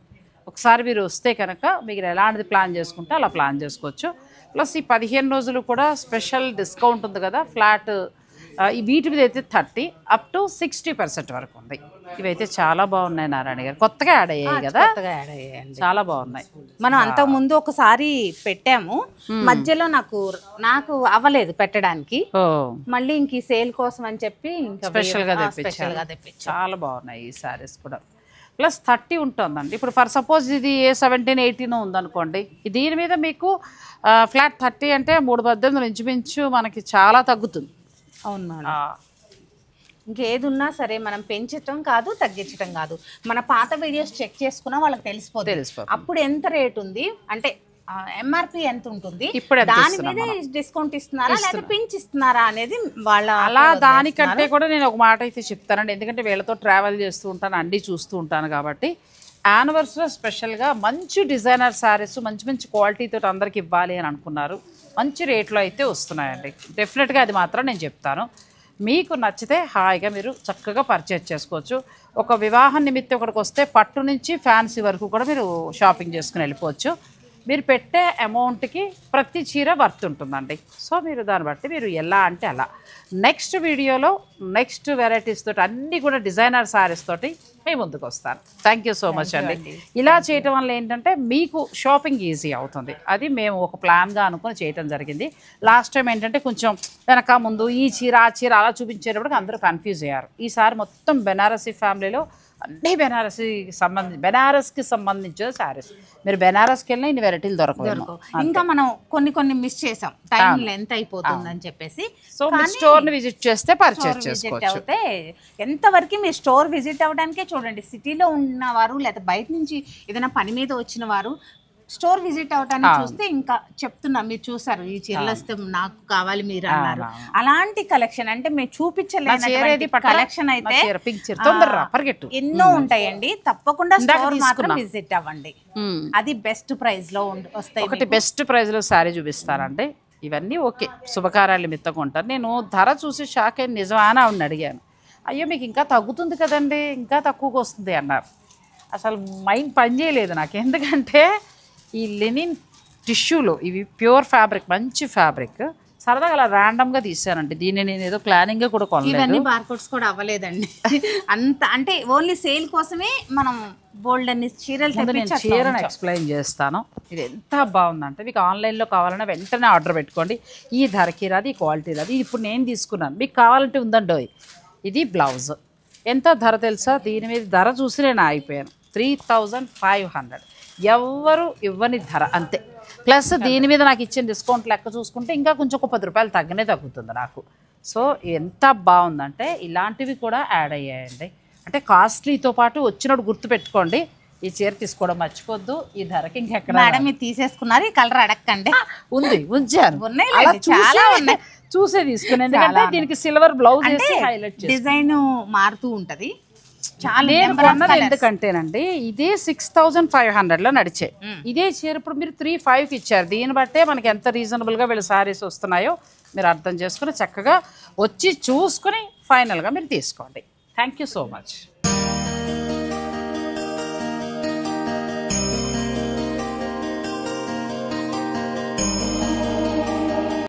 ఒకసారి మీరు వస్తే కనుక మీరు ఎలాంటిది ప్లాన్ చేసుకుంటే అలా ప్లాన్ చేసుకోవచ్చు. ప్లస్ ఈ 15 రోజులు కూడా స్పెషల్ డిస్కౌంట్ ఉంది కదా, ఫ్లాట్ వీటి మీద అయితే 30 అప్ టు 60% వరకు ఉంది. ఇవైతే చాలా బాగున్నాయి నారాయణ గారు, కొత్తగా యాడ్ అయ్యాయి కదా, చాలా బాగున్నాయి. మనం అంతకు ముందు ఒకసారి పెట్టాము, మధ్యలో నాకు అవ్వలేదు పెట్టడానికి, మళ్ళీ ఇంక ఈ సేల్ కోసం అని చెప్పి స్పెషల్ గా తెప్పించారు. చాలా బాగున్నాయి ఈ సారీస్ కూడా. ప్లస్ 30 ఉంటుందండి. ఇప్పుడు ఫర్ సపోజ్ ఇది 17, 18 ఉందనుకోండి, దీని మీద మీకు ఫ్లాట్ 30 అంటే 3,18 ఇంచుమించు మనకి చాలా తగ్గుతుంది. అవును మేడం. ఇంకేది ఉన్నా సరే మనం పెంచటం కాదు, తగ్గించటం కాదు. మన పాత వీడియోస్ చెక్ చేసుకున్నా వాళ్ళకి తెలిసిపోతుంది అప్పుడు ఎంత రేట్ ఉంది, అంటే ఎంఆర్పి ఎంత ఉంటుంది, దాని మీద డిస్కౌంట్ ఇస్తున్నారా లేదా పెంచిస్తున్నారా అనేది వాళ్ళ. అలా దానికంటే కూడా నేను ఒక మాట అయితే చెప్తానండి, ఎందుకంటే వీళ్ళతో ట్రావెల్ చేస్తూ ఉంటాను, అన్నీ చూస్తూ ఉంటాను కాబట్టి. యానివర్సరీలో స్పెషల్గా మంచి డిజైనర్ శారీస్ మంచి మంచి క్వాలిటీతో అందరికి ఇవ్వాలి అని అనుకున్నారు, మంచి రేట్లో అయితే వస్తున్నాయండి. డెఫినెట్గా అది మాత్రం నేను చెప్తాను. మీకు నచ్చితే హాయిగా మీరు చక్కగా పర్చేజ్ చేసుకోవచ్చు. ఒక వివాహం నిమిత్తం ఇక్కడికి వస్తే పట్టు నుంచి ఫ్యాన్సీ వరకు కూడా మీరు షాపింగ్ చేసుకుని వెళ్ళిపోవచ్చు. మీరు పెట్టే అమౌంట్కి ప్రతి చీర వర్త్ ఉంటుందండి. సో మీరు దాన్ని బట్టి మీరు ఎలా అంటే అలా. నెక్స్ట్ వీడియోలో నెక్స్ట్ వెరైటీస్ తోటి అన్నీ కూడా డిజైనర్ శారీస్ తోటి మేము ముందుకు వస్తాను. థ్యాంక్ యూ సో మచ్ అండి. ఇలా చేయటం వల్ల ఏంటంటే మీకు షాపింగ్ ఈజీ అవుతుంది. అది మేము ఒక ప్లాన్గా అనుకుని చేయటం జరిగింది. లాస్ట్ టైం ఏంటంటే కొంచెం వెనక ముందు ఈ చీర ఆ చీర అలా చూపించేటప్పటికి అందరూ కన్ఫ్యూజ్ అయ్యారు. ఈసారి మొత్తం బెనారసీ ఫ్యామిలీలో అన్నీ బెనారస్కి సంబంధించిన శారీస్. మీరు బెనారస్కి వెళ్ళినా ఇన్ని వెరైటీలు దొరకవు. ఇంకా మనం కొన్ని మిస్ చేసాం, టైం లెంత్ అయిపోతుందని చెప్పేసి. సో మీరు స్టోర్ని విజిట్ చేస్తే పర్చేస్ చేసుకోవచ్చు. అయితే ఎంతవరకు మీరు స్టోర్ విజిట్ అవ్వడానికే చూడండి. సిటీలో ఉన్నవారు లేదా బయట నుంచి ఏదైనా పని మీద వచ్చిన వారు స్టోర్ విజిట్ అవటానికి చూస్తే ఇంకా చెప్తున్నా, మీరు చూసారు ఈ చీరలు వస్తే నాకు కావాలి మీరు అన్నారు. అలాంటి కలెక్షన్ అంటే మేము చూపించలేదు కలెక్షన్ అయితే ఎన్నో ఉంటాయండి. తప్పకుండా స్టోర్ మాత్రం విజిట్ అవ్వండి. అది బెస్ట్ ప్రైస్ లో వస్తాయి. ఒకటి బెస్ట్ ప్రైస్ లో శారీ చూపిస్తారంటే ఇవన్నీ ఓకే, శుభకార్యాలు మిత్తకుంటారు. నేను ధర చూసి షాక్ అయిన నిజమానా అని అడిగాను. అయ్యో మీకు ఇంకా తగ్గుతుంది కదండి, ఇంకా తక్కువకి వస్తుంది అన్నారు. అసలు మైండ్ పనిచేయలేదు నాకు. ఎందుకంటే ఈ లెనిన్ టిష్యూలో ఇవి ప్యూర్ ఫ్యాబ్రిక్, మంచి ఫ్యాబ్రిక్. సరదాగా అలా ర్యాండమ్గా తీసానండి. దీన్ని నేను ఏదో ప్లానింగ్గా కూడా కొనలేదు. ఇవన్నీ బార్కోడ్స్ కూడా అవ్వలేదండి. అంత అంటే ఓన్లీ సేల్ కోసమే మనం బోల్డ్ అన్ని చీరను ఎక్స్ప్లెయిన్ చేస్తాను. ఇది ఎంత బాగుందంటే మీకు ఆన్లైన్లో కావాలన్నా వెంటనే ఆర్డర్ పెట్టుకోండి. ఈ ధరకి రాదు, ఈ క్వాలిటీ రాదు. ఇది ఇప్పుడు నేను తీసుకున్నాను, మీకు కావాలంటే ఉందండో. ఇది బ్లౌజ్ ఎంత ధర తెలుసా? దీని మీద ధర చూసి నేను ఆగిపోయాను. 3500. ఎవ్వరు ఇవ్వని ధర అంతే. ప్లస్ దీని మీద నాకు ఇచ్చిన డిస్కౌంట్ లెక్క చూసుకుంటే ఇంకా కొంచెం ఒక 10 రూపాయలు తగ్గుతుంది నాకు. సో ఎంత బాగుందంటే ఇలాంటివి కూడా యాడ్ అయ్యాయండి. అంటే కాస్ట్లీతో పాటు వచ్చినప్పుడు గుర్తు పెట్టుకోండి, ఈ చీర తీసుకోవడం మర్చిపోద్దు. ఈ ధరకి ఇంకెక్కడ మేడం మీరు తీసేసుకున్నారు, ఈ కలర్ అడగండి. ఉంది, ఉంచాను, చాలా ఉన్నాయి, చూసే తీసుకుని. ఎందుకంటే దీనికి సిల్వర్ బ్లౌజ్ హైలైట్ డిజైన్ మారుతూ ఉంటది. నేను కొన్నది ఎందుకంటేనండి ఇదే 6500లో నడిచే ఇదే చీర ఇప్పుడు మీరు 3500కి ఇచ్చారు. దీన్ని బట్టే మనకి ఎంత రీజనబుల్గా వీళ్ళ శారీస్ వస్తున్నాయో మీరు అర్థం చేసుకుని చక్కగా వచ్చి చూసుకుని ఫైనల్గా మీరు తీసుకోండి. Thank you so much.